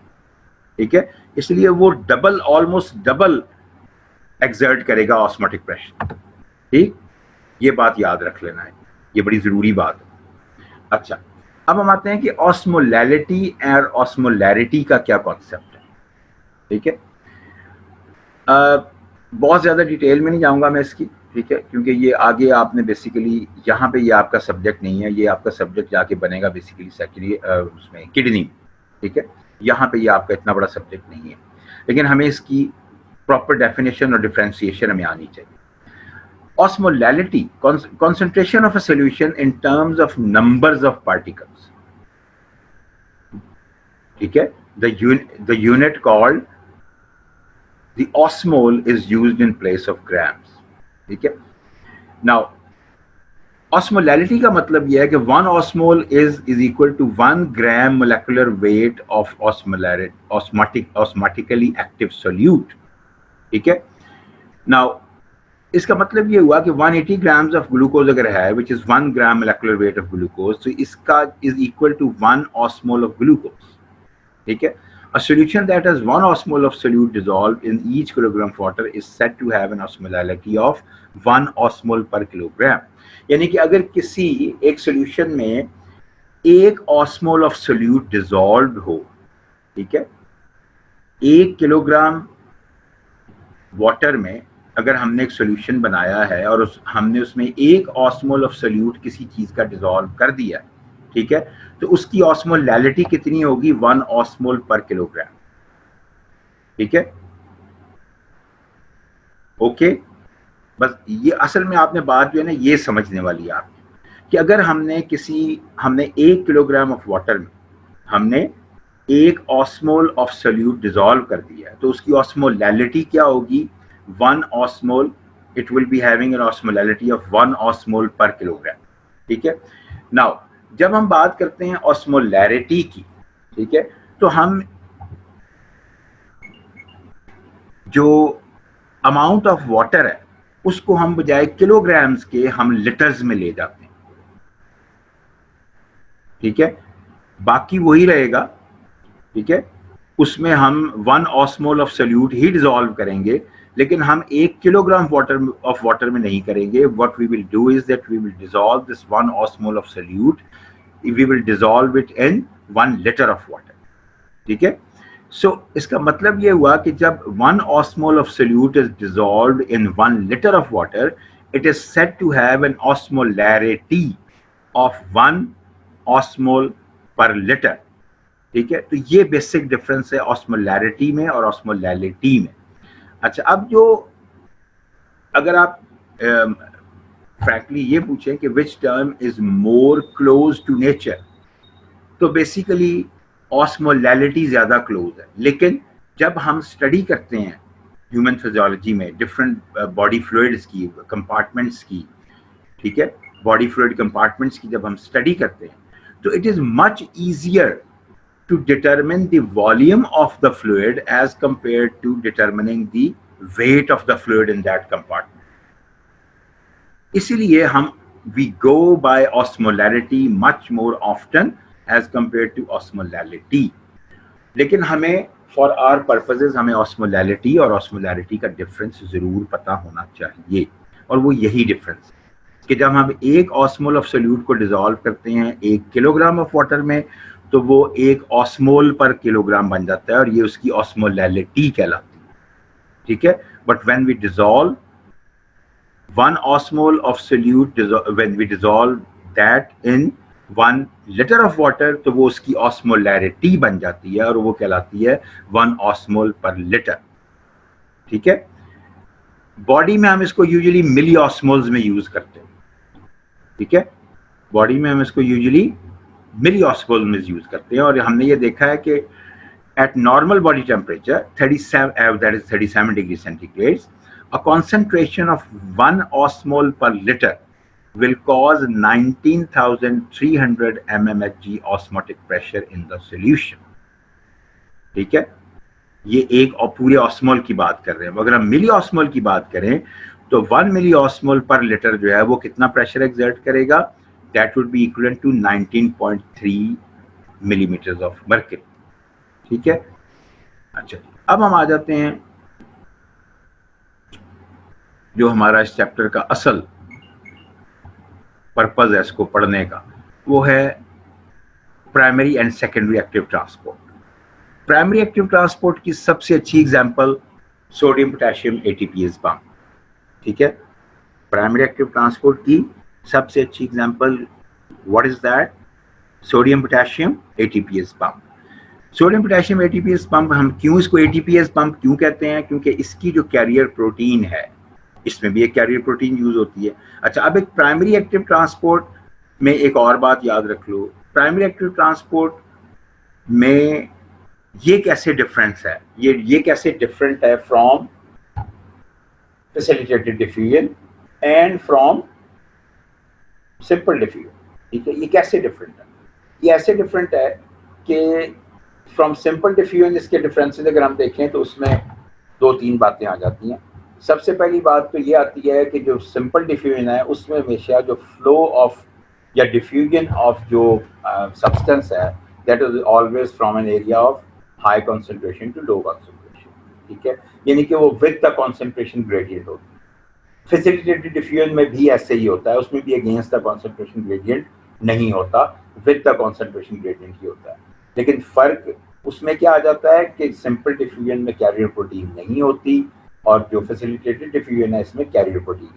ठीक है, इसलिए वो डबल, ऑलमोस्ट डबल एक्सर्ट करेगा ऑस्मोटिक प्रेशर. ठीक, ये बात याद रख लेना है, ये बड़ी जरूरी बात है. अच्छा, अब हम आते हैं कि ऑस्मोलैलिटी और ऑस्मोलैरिटी का क्या कॉन्सेप्ट है. ठीक है, बहुत ज्यादा डिटेल में नहीं जाऊंगा मैं इसकी. ठीक है, क्योंकि ये आगे आपने बेसिकली यहाँ पे ये आपका सब्जेक्ट नहीं है, ये आपका सब्जेक्ट जाके बनेगा बेसिकली सेकेंडरी उसमें किडनी. ठीक है, यहाँ पे ये आपका इतना बड़ा सब्जेक्ट नहीं है, लेकिन हमें इसकी प्रॉपर डेफिनेशन और डिफरेंशिएशन हमें आनी चाहिए. Osmolality, concentration of a solution in terms of numbers of particles. ठीक है, the unit called the osmol is used in place of grams. ठीक है, now osmolality का मतलब यह है कि 1 osmol is equal to 1 gram molecular weight of osmotically active solute. ठीक है, now इसका मतलब ये हुआ कि 180 ग्राम्स ऑफ ग्लूकोज अगर है, which is 1 gram molecular weight of glucose, तो इसका is equal to 1 osmole of glucose. ठीक है, a solution that has 1 osmol of solute dissolved in each kilogram of water is said to have an osmolality of 1 osmol per kilogram. यानी कि अगर किसी एक solution में 1 ऑस्मोल ऑफ सोल्यूट डिसॉल्व हो, ठीक है, 1 किलोग्राम वाटर में अगर हमने एक सोल्यूशन बनाया है और हमने उसमें 1 ऑस्मोल ऑफ सोल्यूट किसी चीज का डिसॉल्व कर दिया, ठीक है, तो उसकी ऑस्मोलैलिटी कितनी होगी? 1 ऑस्मोल पर किलोग्राम. ठीक है, ओके. बस ये असल में आपने बात जो है ना ये समझने वाली है आपने, कि अगर हमने 1 किलोग्राम ऑफ वाटर में हमने 1 ऑस्मोल ऑफ सोल्यूट डिसॉल्व कर दिया है, तो उसकी ऑस्मोलैलिटी क्या होगी? 1 osmol. It will be having an osmolality of 1 osmol per kilogram. ठीक है, now जब हम बात करते हैं ऑस्मोलैरिटी की, ठीक है, तो हम जो अमाउंट ऑफ वाटर है उसको हम बजाय किलोग्राम्स के हम लीटर्स में ले जाते हैं. ठीक है, बाकी वही रहेगा. ठीक है, उसमें हम 1 ऑस्मोल ऑफ सोल्यूट ही डिसॉल्व करेंगे, लेकिन हम 1 किलोग्राम वाटर में नहीं करेंगे. What we will do is that we will dissolve this 1 osmole of solute, we will dissolve it in 1 litre of water. ठीक है, सो इसका मतलब ये हुआ कि जब 1 osmol of solute is dissolved in 1 liter of water, it is said to have an osmolarity of 1 osmol per liter. ठीक है, तो ये बेसिक डिफरेंस है ऑस्मोलैरिटी में और ऑस्मोलैलिटी में. अच्छा, अब जो अगर आप फ्रैंकली ये पूछें कि which term is more close to nature, तो बेसिकली ऑस्मोलैलिटी ज़्यादा क्लोज है. लेकिन जब हम स्टडी करते हैं ह्यूमन फिजियोलॉजी में डिफरेंट बॉडी फ्लूइड्स की, कंपार्टमेंट्स की, ठीक है, बॉडी फ्लूइड कंपार्टमेंट्स की जब हम स्टडी करते हैं, तो it is much easier to determine the volume of the fluid as compared to determining the weight of the fluid in that compartment. इसीलिए हम we go by osmolarity much more often as compared to osmolality. लेकिन हमें for our purposes हमें osmolality और osmolarity का difference जरूर पता होना चाहिए, और वो यही डिफरेंस है कि जब हम 1 ऑस्मोल ऑफ सोल्यूट को डिसॉल्व करते हैं 1 किलोग्राम ऑफ वाटर में, तो वो 1 ऑस्मोल पर किलोग्राम बन जाता है और ये उसकी ऑस्मोलैलिटी कहलाती है. ठीक है, but when we dissolve 1 osmol of solute, when we dissolve that in 1 liter of water, तो वो उसकी ऑस्मोलैरिटी बन जाती है और वो कहलाती है 1 osmol per liter. ठीक है, बॉडी में हम इसको यूजुअली मिली ऑस्मोल्स में यूज करते हैं. ठीक है, बॉडी में हम इसको यूजुअली मिली ऑस्मोल में यूज करते हैं। और हमने ये देखा है कि at normal body temperature 37 that is 37 degrees centigrade, a concentration of 1 osmol per liter will cause 19,300 mmHg osmotic pressure in the solution। ठीक है, ये एक और पूरे ऑस्मोल की बात कर रहे हैं। अगर हम मिली ऑस्मोल की बात करें तो 1 मिली ऑस्मोल पर लीटर जो है वो कितना प्रेशर एक्सर्ट करेगा, that would be equivalent to 19.3 millimetres of mercury. ठीक है, अच्छा अब हम आ जाते हैं जो हमारा इस चैप्टर का असल पर्पज है इसको पढ़ने का, वो है primary and secondary active transport. Primary active transport की सबसे अच्छी example sodium potassium ATPase pump. ठीक है, प्राइमरी एक्टिव ट्रांसपोर्ट की सबसे अच्छी example what is that, sodium potassium ATPase pump. Sodium potassium ATPase pump, हम क्यों इसको एटीपीएस पंप क्यों कहते हैं, क्योंकि इसकी जो कैरियर प्रोटीन है इसमें भी एक कैरियर प्रोटीन यूज होती है। अच्छा, अब एक प्राइमरी एक्टिव ट्रांसपोर्ट में एक और बात याद रख लो, प्राइमरी एक्टिव ट्रांसपोर्ट में ये कैसे डिफरेंस है, ये कैसे डिफरेंट है from facilitated diffusion and from simple diffusion. ठीक है, ये कैसे डिफरेंट है, ये ऐसे डिफरेंट है कि फ्रॉम सिंपल डिफ्यूजन इसके डिफरेंसेस अगर हम देखें तो उसमें 2-3 बातें आ जाती हैं। सबसे पहली बात तो ये आती है कि जो सिंपल डिफ्यूजन है उसमें हमेशा जो फ्लो ऑफ या डिफ्यूजन ऑफ जो सब्सटेंस है that is always from an area of high concentration to low concentration. ठीक है, यानी कि वो विद द कॉन्सेंट्रेशन ग्रेडियंट होती है। फैसिलिटेटेड डिफ्यूजन में भी ऐसे ही होता है, उसमें भी अगेंस्ट द कॉन्सेंट्रेशन ग्रेडियंट नहीं होता, विद द कॉन्सेंट्रेशन ग्रेडियंट ही होता है। लेकिन फर्क उसमें क्या आ जाता है कि सिंपल डिफ्यूजन में कैरियर प्रोटीन नहीं होती और जो फैसिलिटेटेड डिफ्यूजन है इसमें कैरियर प्रोटीन।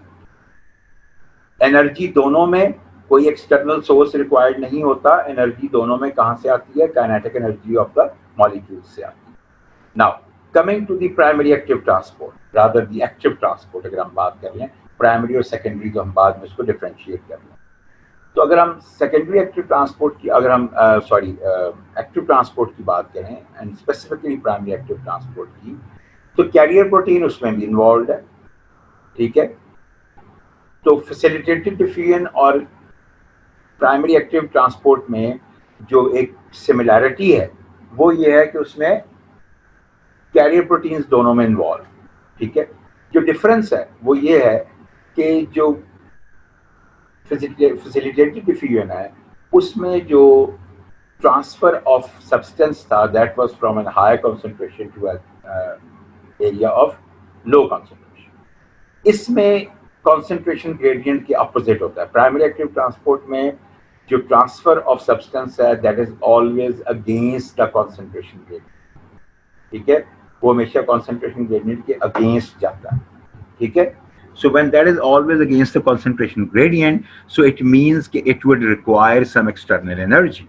एनर्जी दोनों में कोई एक्सटर्नल सोर्स रिक्वायर्ड नहीं होता, एनर्जी दोनों में कहां से आती है, kinetic energy of the molecules से आती है। Now coming to the primary active transport rather the active transport, अगर हम बात कर लें प्राइमरी और सेकेंडरी तो हम बाद में इसको डिफरेंशिएट कर लें। तो अगर हम सेकेंडरी एक्टिव ट्रांसपोर्ट की, अगर हम एक्टिव ट्रांसपोर्ट की बात करें and specifically primary active transport की, तो कैरियर प्रोटीन उसमें भी इन्वॉल्व है। ठीक है, तो फैसिलिटेटेड डिफ्यूजन और प्राइमरी एक्टिव ट्रांसपोर्ट में जो एक सिमिलैरिटी है वो ये है कि उसमें कैरियर प्रोटीन्स दोनों में इन्वॉल्व। ठीक है, जो डिफरेंस है वो ये है कि जो फैसिलिटेटेड डिफ्यूजन है उसमें जो ट्रांसफर ऑफ सब्सटेंस था that was from an high concentration to area of low concentration. इसमें कॉन्सेंट्रेशन ग्रेडियंट के अपोजिट होता है। प्राइमरी एक्टिव ट्रांसपोर्ट में जो ट्रांसफर ऑफ सब्सटेंस है that is always against the concentration gradient. ठीक है, वो हमेशा कॉन्सेंट्रेशन ग्रेडियंट के अगेंस्ट जाता है। ठीक है, so when that is always against the concentration gradient, so it means कि it would require some external energy,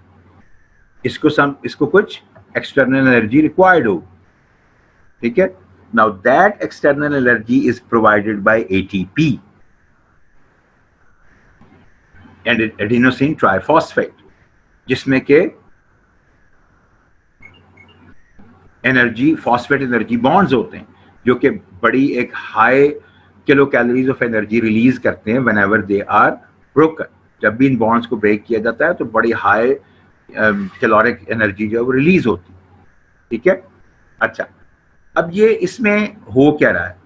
इसको कुछ external energy required हो। ठीक है, now that external energy is provided by ATP and adenosine triphosphate, जिसमें के energy phosphate energy bonds होते हैं जो कि बड़ी एक high kilo calories of energy release करते हैं व्हेनेवर दे आर ब्रोकन। जब भी इन बॉन्ड्स को ब्रेक किया जाता है तो बड़ी हाई कैलोरिक एनर्जी जो है वो रिलीज होती है। ठीक है, अच्छा अब ये इसमें हो क्या रहा है,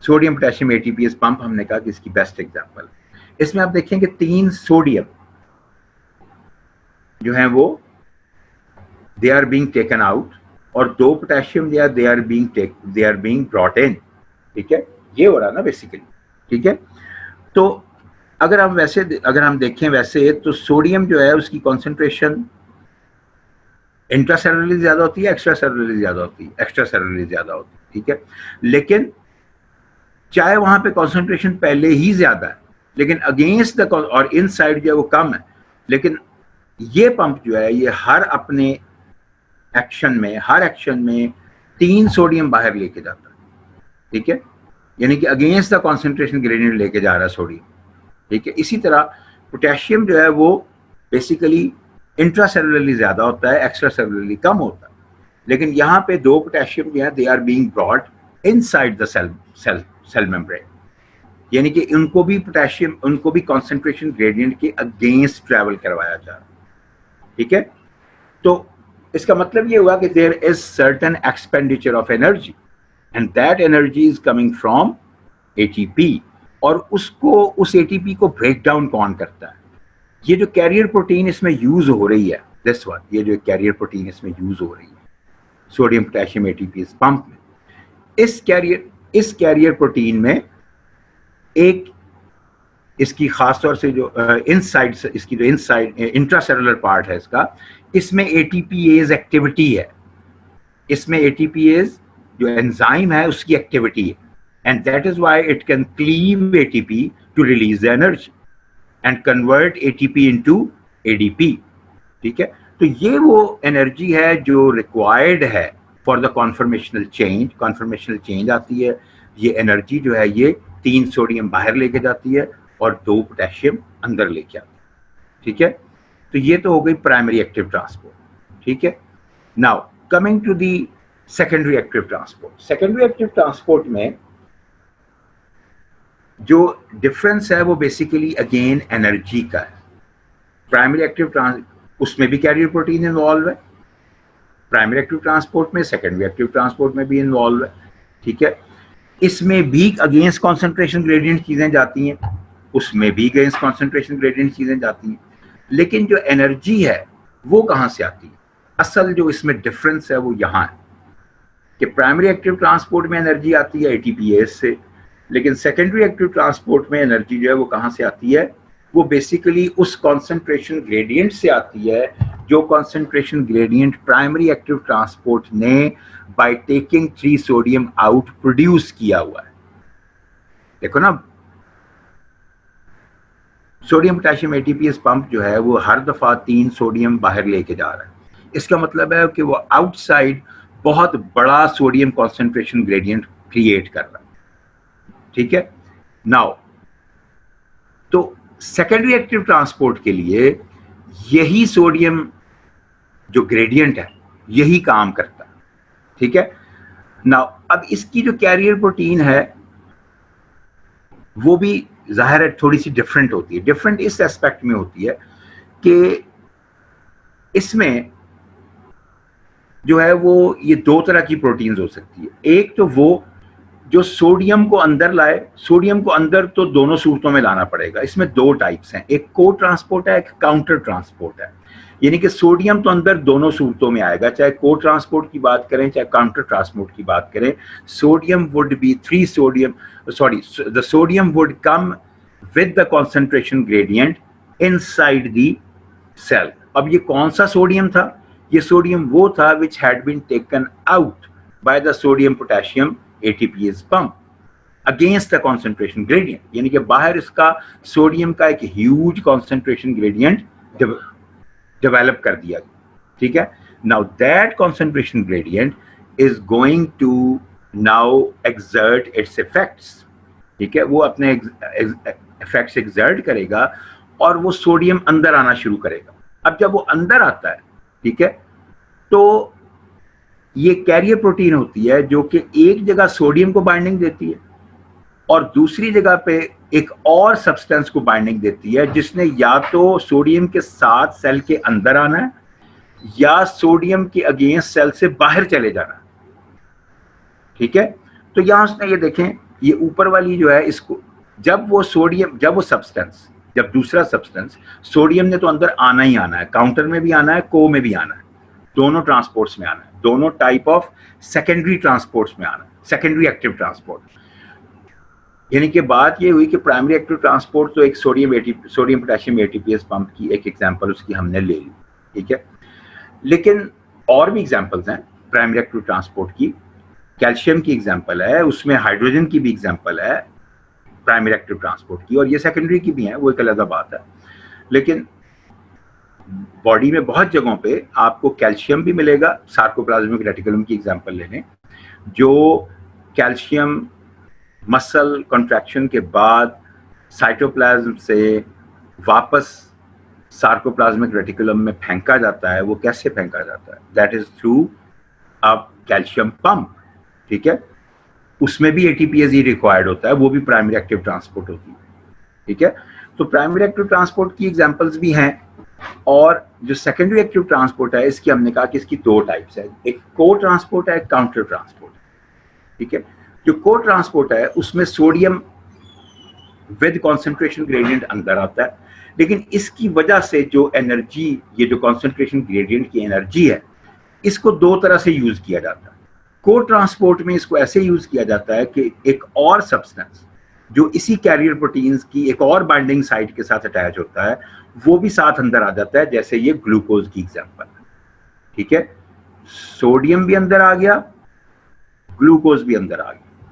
सोडियम पोटेशियम एटीपीएस पंप हमने कहा कि इसकी बेस्ट एग्जांपल। इसमें आप देखें कि 3 सोडियम जो हैं वो they are being taken out और 2 potassium they are being brought in. ठीक है, ये हो रहा है ना बेसिकली। ठीक है, तो अगर हम देखें वैसे तो सोडियम जो है उसकी कॉन्सेंट्रेशन इंट्रासेलुलरली ज्यादा होती है, एक्स्ट्रा सेलुलरली ज्यादा होती है, एक्स्ट्रा सेलुलरली ज्यादा होती है। ठीक है, लेकिन चाहे वहां पे कॉन्सेंट्रेशन पहले ही ज्यादा है लेकिन अगेंस्ट द और इनसाइड जो है वो कम है, लेकिन ये पंप जो है ये हर एक्शन में 3 सोडियम बाहर लेके जाता है। ठीक है, यानी कि अगेंस्ट द कॉन्सेंट्रेशन ग्रेडियंट लेके जा रहा है सोडियम। ठीक है, इसी तरह पोटेशियम जो है वो बेसिकली इंट्रासेलुलरली ज्यादा होता है, एक्स्ट्रा सेलुलरली कम होता है। लेकिन यहाँ पे दो पोटेशियम जो है they are being brought inside the cell membrane, यानी कि उनको भी पोटेशियम, उनको भी कॉन्सेंट्रेशन ग्रेडियंट के अगेंस्ट ट्रैवल करवाया जा रहा है। ठीक है, तो इसका मतलब ये हुआ कि there is certain expenditure of energy and that energy is coming from ATP, और उसको, उस एटीपी को ब्रेक डाउन कौन करता है? ये जो कैरियर प्रोटीन इसमें यूज हो रही है, दिस वन, ये जो कैरियर प्रोटीन इसमें यूज हो रही है सोडियम पोटेशियम एटीपीज पंप में, इस कैरियर प्रोटीन में एक, इसकी खास तौर से जो इनसाइड, इसकी जो इनसाइड इंट्रासेलुलर पार्ट है इसका, इसमें एटीपीएज एक्टिविटी है, इसमें एटीपीएज जो एंजाइम है उसकी एक्टिविटी है, and that is why it can cleave ATP to release the energy and convert ATP into ADP. ठीक है, तो ये वो एनर्जी है जो रिक्वायर्ड है फॉर द कॉन्फर्मेशनल चेंज। कॉन्फर्मेशनल चेंज आती है, ये एनर्जी जो है ये 3 सोडियम बाहर लेके जाती है और 2 पोटेशियम अंदर लेके आती है। ठीक है, तो ये तो हो गई प्राइमरी एक्टिव ट्रांसपोर्ट। ठीक है, now coming to the secondary active transport. Secondary active transport में जो डिफरेंस है वो बेसिकली अगेन एनर्जी का है। प्राइमरी एक्टिव उसमें भी कैरियर प्रोटीन इन्वॉल्व है, प्राइमरी एक्टिव ट्रांसपोर्ट में, सेकेंडरी एक्टिव ट्रांसपोर्ट में भी इन्वॉल्व है। ठीक है, इसमें भी अगेंस्ट कॉन्सेंट्रेशन ग्रेडियंट चीजें जाती हैं, उसमें भी अगेंस्ट कॉन्सेंट्रेशन ग्रेडियंट चीजें जाती हैं, लेकिन जो एनर्जी है वो कहाँ से आती है? असल जो इसमें डिफरेंस है वो यहाँ है कि प्राइमरी एक्टिव ट्रांसपोर्ट में एनर्जी आती है एटीपीएस से, लेकिन सेकेंडरी एक्टिव ट्रांसपोर्ट में एनर्जी जो है वो कहाँ से आती है? वो बेसिकली उस कॉन्सेंट्रेशन ग्रेडियंट से आती है जो concentration gradient primary active transport ने by taking 3 sodium out produce किया हुआ है। देखो ना, सोडियम पोटेशियम एटीपीएस पंप जो है वो हर दफा 3 सोडियम बाहर लेके जा रहा है। इसका मतलब है कि वो आउटसाइड बहुत बड़ा सोडियम कॉन्सेंट्रेशन ग्रेडियंट क्रिएट कर रहा है। ठीक है, नाउ तो सेकेंडरी एक्टिव ट्रांसपोर्ट के लिए यही सोडियम जो ग्रेडियंट है यही काम करता है। ठीक है, नाउ अब इसकी जो कैरियर प्रोटीन है वो भी जाहिर है थोड़ी सी डिफरेंट होती है। डिफरेंट इस एस्पेक्ट में होती है कि इसमें जो है वो ये 2 तरह की प्रोटीन्स हो सकती है। एक तो वो जो सोडियम को अंदर लाए, सोडियम को अंदर तो दोनों सूरतों में लाना पड़ेगा। इसमें 2 टाइप्स हैं, एक को ट्रांसपोर्ट है, एक काउंटर ट्रांसपोर्ट है। यानी कि सोडियम तो अंदर दोनों सूरतों में आएगा, चाहे को ट्रांसपोर्ट की बात करें चाहे काउंटर ट्रांसपोर्ट की बात करें। Sodium would be 3 sodium, sorry, the sodium would come with the concentration gradient inside the cell. अब ये कौन सा सोडियम था? ये सोडियम वो था which had been taken out by the sodium potassium ATPase pump against the concentration gradient, यानी कि बाहर इसका सोडियम का एक ह्यूज कॉन्सेंट्रेशन ग्रेडियंट डेवलप कर दिया गया। ठीक है, now that concentration gradient is going to now exert its effects. ठीक है, वो अपने इफेक्ट्स एक्सर्ट करेगा और वो सोडियम अंदर आना शुरू करेगा। अब जब वो अंदर आता है, ठीक है, तो ये कैरियर प्रोटीन होती है जो कि एक जगह सोडियम को बाइंडिंग देती है और दूसरी जगह पे एक और सब्सटेंस को बाइंडिंग देती है, जिसने या तो सोडियम के साथ सेल के अंदर आना है या सोडियम के अगेंस्ट सेल से बाहर चले जाना है। ठीक है, तो यहां उसने ये देखें, ये ऊपर वाली जो है इसको, जब वो सोडियम, जब वो सब्सटेंस, जब दूसरा सब्सटेंस, सोडियम ने तो अंदर आना ही आना है, काउंटर में भी आना है, को में भी आना है, दोनों ट्रांसपोर्ट्स में आना है, दोनों टाइप ऑफ सेकेंडरी ट्रांसपोर्ट्स में आना है, सेकेंडरी एक्टिव ट्रांसपोर्ट। यानी कि बात ये हुई कि प्राइमरी एक्टिव ट्रांसपोर्ट तो एक सोडियम पोटेशियम एटीपीएस पंप की एक एग्जांपल उसकी हमने ले ली। ठीक है, लेकिन और भी एग्जांपल्स हैं प्राइमरी एक्टिव ट्रांसपोर्ट की। कैल्शियम की एग्जांपल है, उसमें हाइड्रोजन की भी एग्जांपल है प्राइमरी एक्टिव ट्रांसपोर्ट की, और ये सेकेंडरी की भी है, वो एक अलग बात है। लेकिन बॉडी में बहुत जगहों पे आपको कैल्शियम भी मिलेगा। सार्कोप्लाज्मिक रेटिकुलम की एग्जांपल ले लें, जो कैल्शियम मसल कॉन्ट्रैक्शन के बाद साइटोप्लाज्म से वापस सार्कोप्लाज्मिक रेटिकुलम में फेंका जाता है, वो कैसे फेंका जाता है? That is through a calcium pump, ठीक है। उसमें भी एटीपीएस ही रिक्वायर्ड होता है, वो भी प्राइमरी एक्टिव ट्रांसपोर्ट होती है, ठीक है। तो प्राइमरी एक्टिव ट्रांसपोर्ट की एग्जांपल्स भी हैं। और जो सेकेंडरी एक्टिव ट्रांसपोर्ट है, इसकी हमने कहा कि इसकी दो टाइप्स है, एक को ट्रांसपोर्ट है, एक काउंटर ट्रांसपोर्ट, ठीक है। जो को ट्रांसपोर्ट है उसमें सोडियम विद कॉन्सेंट्रेशन ग्रेडियंट अंदर आता है, लेकिन इसकी वजह से जो एनर्जी, ये जो कॉन्सेंट्रेशन ग्रेडियंट की एनर्जी है, इसको दो तरह से यूज किया जाता है। को ट्रांसपोर्ट में इसको ऐसे यूज किया जाता है कि एक और सब्सटेंस जो इसी कैरियर प्रोटीन्स की एक और बाइंडिंग साइट के साथ अटैच होता है, वो भी साथ अंदर आ जाता है, जैसे ये ग्लूकोज की एग्जांपल है, ठीक है। सोडियम भी अंदर आ गया, ग्लूकोज भी अंदर आ गया,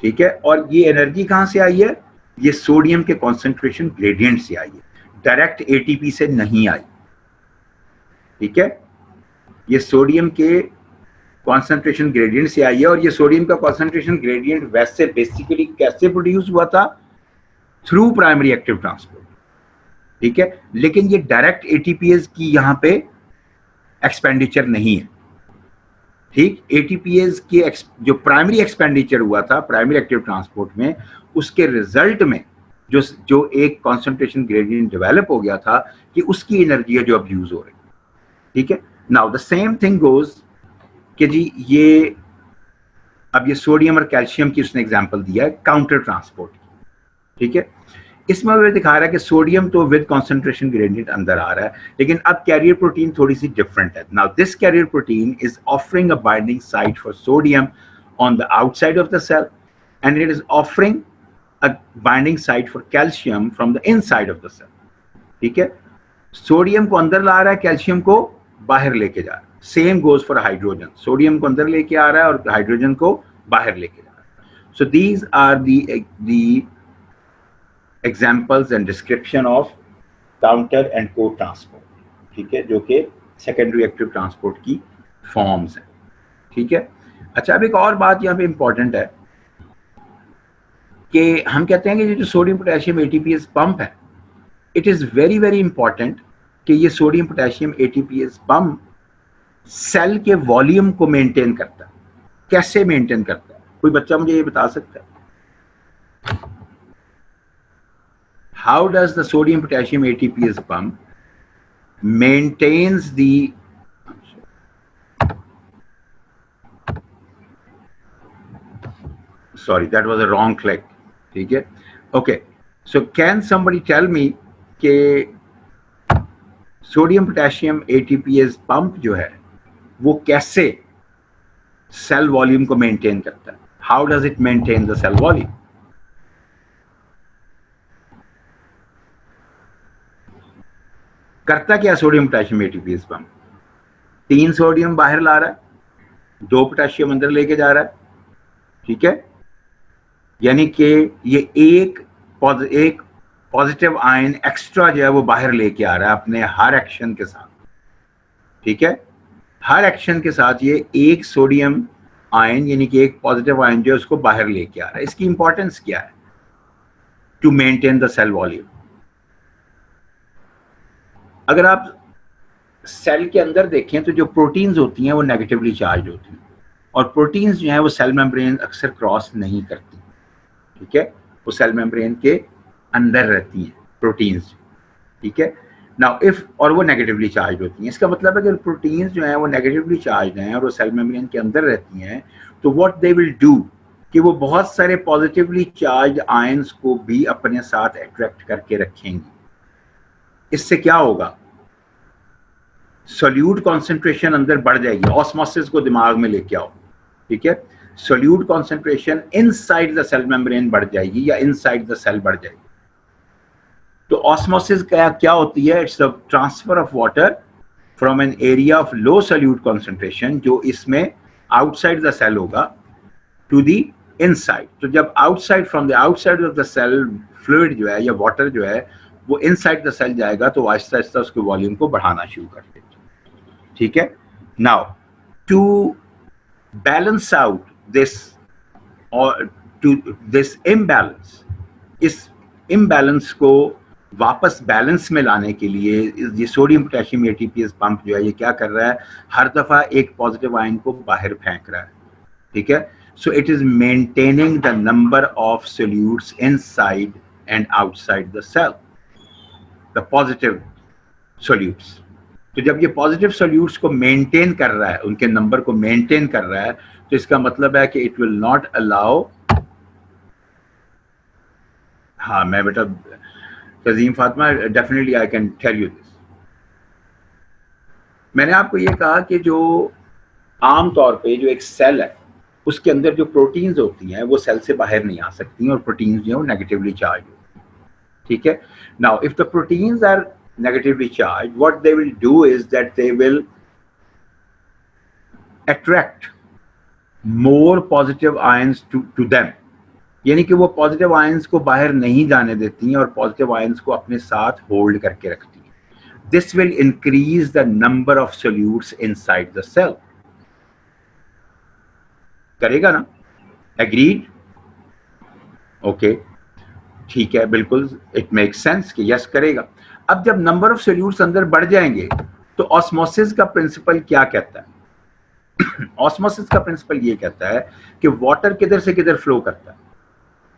ठीक है। और ये एनर्जी कहां से आई है? ये सोडियम के कॉन्सेंट्रेशन ग्रेडियंट से आई है, डायरेक्ट एटीपी से नहीं आई, ठीक है। ये सोडियम के कॉन्सेंट्रेशन ग्रेडियंट से आई है। और ये सोडियम का कॉन्सेंट्रेशन ग्रेडियंट वैसे बेसिकली कैसे प्रोड्यूस हुआ था? थ्रू प्राइमरी एक्टिव ट्रांसपोर्ट, ठीक है। लेकिन ये डायरेक्ट एटीपीएस की यहां पे एक्सपेंडिचर नहीं है, ठीक। एटीपीएस के जो प्राइमरी एक्सपेंडिचर हुआ था प्राइमरी एक्टिव ट्रांसपोर्ट में, उसके रिजल्ट में जो एक कॉन्सेंट्रेशन ग्रेडियंट डेवलप हो गया था, कि उसकी एनर्जी है जो अब यूज हो रही है, ठीक है। Now the same thing goes कि जी ये अब ये सोडियम और कैल्शियम की उसने एग्जांपल दिया है काउंटर ट्रांसपोर्ट, ठीक है। इसमें वो दिखा रहा है कि सोडियम तो विद कॉन्सेंट्रेशन ग्रेडियंट अंदर आ रहा है, लेकिन अब कैरियर प्रोटीन थोड़ी सी डिफरेंट है। Now this carrier protein is offering a binding site for sodium on the outside of the cell, and it is offering a binding site for calcium from the inside of the cell, ठीक है। Sodium को अंदर ला रहा है, calcium को बाहर लेके जा रहा है। Same goes for hydrogen, sodium को अंदर लेके आ रहा है और हाइड्रोजन को बाहर लेके जा रहा है। So these are the examples and description of counter and co transport, ठीक है, जो कि सेकेंडरी एक्टिव ट्रांसपोर्ट की फॉर्म्स हैं, ठीक है। अच्छा, अब एक और बात यहाँ पे इंपॉर्टेंट है कि हम कहते हैं कि जो सोडियम पोटेशियम एटीपीएस पंप है, it is very very important कि ये sodium potassium ATPase pump cell के वॉल्यूम को मेंटेन करता है। कैसे मेंटेन करता है? कोई बच्चा मुझे ये बता सकता है? How does the sodium potassium ATPase pump maintains the sorry, that was a wrong click, ठीक है। Okay, so can somebody tell me कि सोडियम पोटेशियम ATPase पंप जो है वो कैसे सेल वॉल्यूम को मेंटेन करता है? How does it maintain the cell volume? करता क्या sodium potassium ATPase pump? 3 sodium बाहर ला रहा है, 2 पोटेशियम अंदर लेके जा रहा है, ठीक है। यानी कि ये एक पॉजिटिव आयन एक्स्ट्रा जो है वो बाहर लेके आ रहा है अपने हर एक्शन के साथ, ठीक है। हर एक्शन के साथ ये एक सोडियम आयन यानी कि एक पॉजिटिव आयन जो है उसको बाहर लेके आ रहा है। इसकी इंपॉर्टेंस क्या है? To maintain the cell volume. अगर आप सेल के अंदर देखें तो जो प्रोटीन्स होती हैं वो नेगेटिवली चार्ज होती हैं, और प्रोटीन्स जो हैं वो सेल मेम्ब्रेन अक्सर क्रॉस नहीं करती, ठीक है। वो सेल मेम्ब्रेन के अंदर रहती हैं प्रोटीन्स, ठीक है। नाउ इफ और वो नेगेटिवली चार्ज होती हैं, इसका मतलब है कि प्रोटीन्स जो हैं वो नेगेटिवली चार्ज हैं और वो सेल मेम्ब्रेन के अंदर रहती हैं, तो व्हाट दे विल डू कि वो बहुत सारे पॉजिटिवली चार्ज आयंस को भी अपने साथ अट्रैक्ट करके रखेंगी। इससे क्या होगा? सोल्यूट कॉन्सेंट्रेशन अंदर बढ़ जाएगी। ऑस्मोसिस को दिमाग में लेके आओ, ठीक है। Solute concentration inside the cell membrane बढ़ जाएगी या इनसाइड द सेल बढ़ जाएगी। तो ऑस्मोसिस क्या होती है? It's the transfer of water from an area of low solute concentration, जो इसमें आउटसाइड द सेल होगा, टू द इनसाइड। तो जब outside from the outside of the cell fluid जो है या वाटर जो है वो इनसाइड द सेल जाएगा, तो आहिस्ता आहिस्ता उसके वॉल्यूम को बढ़ाना शुरू कर देगा, ठीक है। Now to balance out this और टू दिस इम्बैलेंस, इस इम्बैलेंस को वापस बैलेंस में लाने के लिए ये सोडियम पोटेशियम एटीपीएस पंप जो है ये क्या कर रहा है, हर दफा एक पॉजिटिव आयन को बाहर फेंक रहा है, ठीक है। So it is maintaining the number of solutes inside and outside the cell, the positive solutes. तो जब ये पॉजिटिव सोल्यूट्स को मेंटेन कर रहा है, उनके नंबर को मेंटेन कर रहा है, तो इसका मतलब है कि इट विल नॉट अलाउ, हाँ मैं बेटा Tazeem Fatima definitely I can tell you this. मैंने आपको ये कहा कि जो आम तौर पे जो एक सेल है उसके अंदर जो प्रोटीन्स होती हैं वो सेल से बाहर नहीं आ सकती, और प्रोटीन्स जो है वो नेगेटिवली चार्ज होती हैं, ठीक है। Now if the proteins are negatively charged, what they will do is that they will attract more positive ions to them, यानी कि वो पॉजिटिव आयंस को बाहर नहीं जाने देती हैं और पॉजिटिव आयंस को अपने साथ होल्ड करके रखती हैं। This will increase the number of solutes inside the cell. करेगा ना? एग्रीड? ओके, ठीक है, बिल्कुल इट मेक्स सेंस कि यस करेगा। अब जब नंबर ऑफ सोल्यूट्स अंदर बढ़ जाएंगे तो ऑस्मोसिस का प्रिंसिपल क्या कहता है? ऑस्मोसिस का प्रिंसिपल ये कहता है कि वाटर किधर से किधर फ्लो करता है,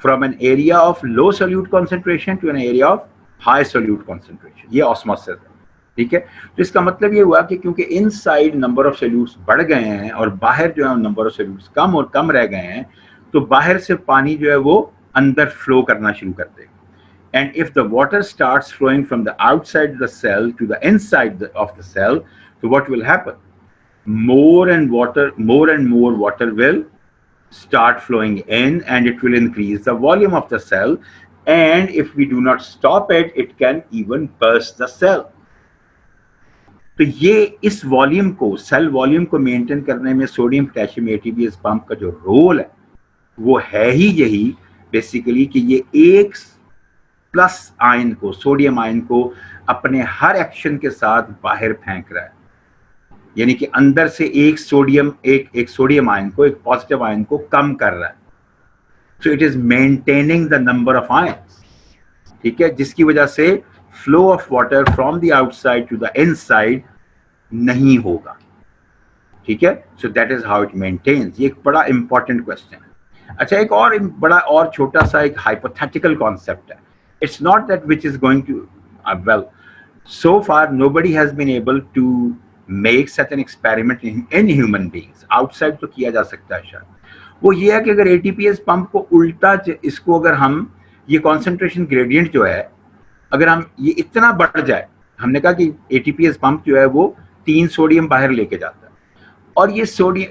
from an area of low solute concentration to an area of high solute concentration, ये ऑस्मोसिस है, ठीक है। तो इसका मतलब ये हुआ कि क्योंकि इनसाइड नंबर ऑफ सोल्यूट्स बढ़ गए हैं और बाहर जो है नंबर ऑफ सोल्यूट्स कम और कम रह गए हैं, तो बाहर से पानी जो है वो अंदर फ्लो करना शुरू कर देगा। And if the water starts flowing from the outside the cell to the inside of the cell, so what will happen? More and more water will start flowing in, and it will increase the volume of the cell. And if we do not stop it, it can even burst the cell. तो ये इस volume को, cell volume को maintain करने में sodium potassium ATPase pump का जो role है वो है ही यही बेसिकली कि ये एक प्लस आयन को, सोडियम आयन को अपने हर एक्शन के साथ बाहर फेंक रहा है, यानी कि अंदर से एक सोडियम आयन को, एक पॉजिटिव आयन को कम कर रहा है। So it is maintaining the number of ions, ठीक है, जिसकी वजह से flow of water from the outside to the inside नहीं होगा, ठीक है। So that is how it maintains. ये एक बड़ा इंपॉर्टेंट क्वेश्चन है। अच्छा, एक और बड़ा और छोटा सा एक हाइपोथेटिकल कॉन्सेप्ट है। It's not that which is going to, well, so far nobody has been able to make such an experiment in human beings. Outside तो किया जा सकता है शायद। वो ये है कि अगर ATPase पंप को उल्टा, इसको अगर हम ये कॉन्सेंट्रेशन ग्रेडियंट जो है अगर हम ये इतना बढ़ जाए, हमने कहा कि ATPase पंप जो है वो 3 सोडियम बाहर लेके जाता है, और ये सोडियम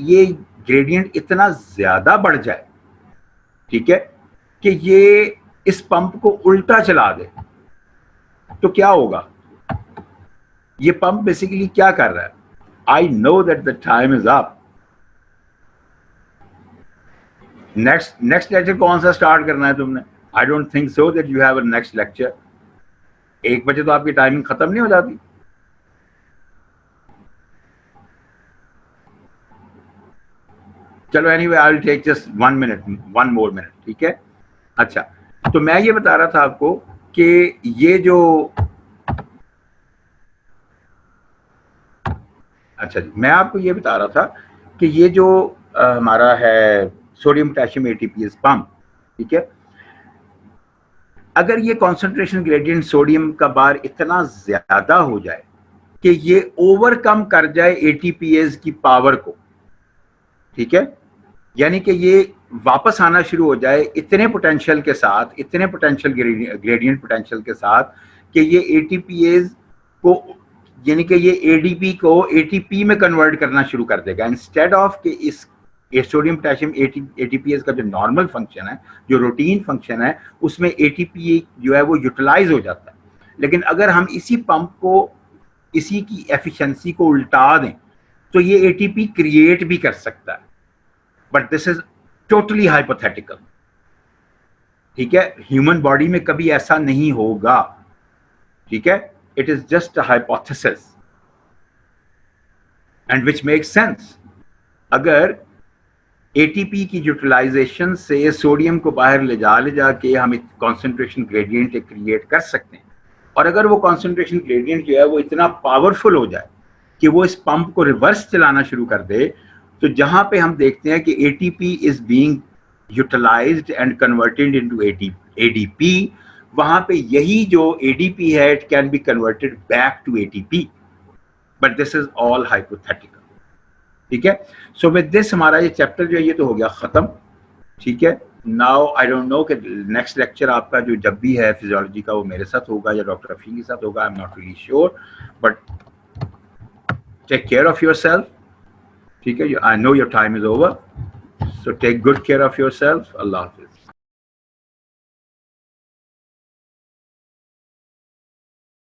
ये ग्रेडियंट इतना ज्यादा बढ़ जाए, ठीक है, कि ये इस पंप को उल्टा चला दे, तो क्या होगा? ये पंप बेसिकली क्या कर रहा है? I know that the time is up. Next lecture कौन सा स्टार्ट करना है तुमने? I don't think so that you have a next lecture. 1 बजे तो आपकी टाइमिंग खत्म नहीं हो जाती? चलो anyway, I will take just 1 more minute, ठीक है। अच्छा, तो मैं ये बता रहा था आपको कि ये जो, अच्छा जी, मैं आपको ये बता रहा था कि ये जो हमारा है सोडियम पोटेशियम एटीपीएस पंप, ठीक है, अगर ये कॉन्सेंट्रेशन ग्रेडियंट सोडियम का बार इतना ज्यादा हो जाए कि ये ओवरकम कर जाए एटीपीएस की पावर को, ठीक है, यानी कि ये वापस आना शुरू हो जाए इतने पोटेंशियल के साथ, इतने पोटेंशियल ग्रेडियंट पोटेंशियल के साथ कि ये एटीपीएस को, यानी कि ये एडीपी को एटीपी में कन्वर्ट करना शुरू कर देगा, इंस्टेड ऑफ कि इस सोडियम पोटेशियम एटीपीएस का जो नॉर्मल फंक्शन है, जो रूटीन फंक्शन है, उसमें एटीपी जो है वो यूटिलाइज हो जाता है। लेकिन अगर हम इसी पंप को, इसी की एफिशिएंसी को उल्टा दें तो ये एटीपी क्रिएट भी कर सकता है, but this is totally hypothetical, ठीक है। ह्यूमन बॉडी में कभी ऐसा नहीं होगा, ठीक है। It is just a hypothesis and which makes sense. अगर एटीपी की यूटिलाइजेशन से सोडियम को बाहर ले जाके हम एक कॉन्सेंट्रेशन ग्रेडियंट क्रिएट कर सकते हैं। और अगर वो कॉन्सेंट्रेशन ग्रेडियंट जो है वो इतना पावरफुल हो जाए कि वो इस पंप को रिवर्स चलाना शुरू कर दे, तो जहां पे हम देखते हैं कि ATP is being utilised and converted into ADP, वहां पे यही जो एडीपी है it can be converted back to ATP, but this is all hypothetical. ठीक है, सो विद दिस हमारा ये चैप्टर जो है ये तो हो गया खत्म। ठीक है, नाउ आई डोंट नो कि नेक्स्ट लेक्चर आपका जो जब भी है फिजियोलॉजी का वो मेरे साथ होगा या डॉक्टर रफी के साथ होगा, I am not really sure, but take care of yourself. ठीक है, I know your time is over, so take good care of yourself. Allah Hafiz.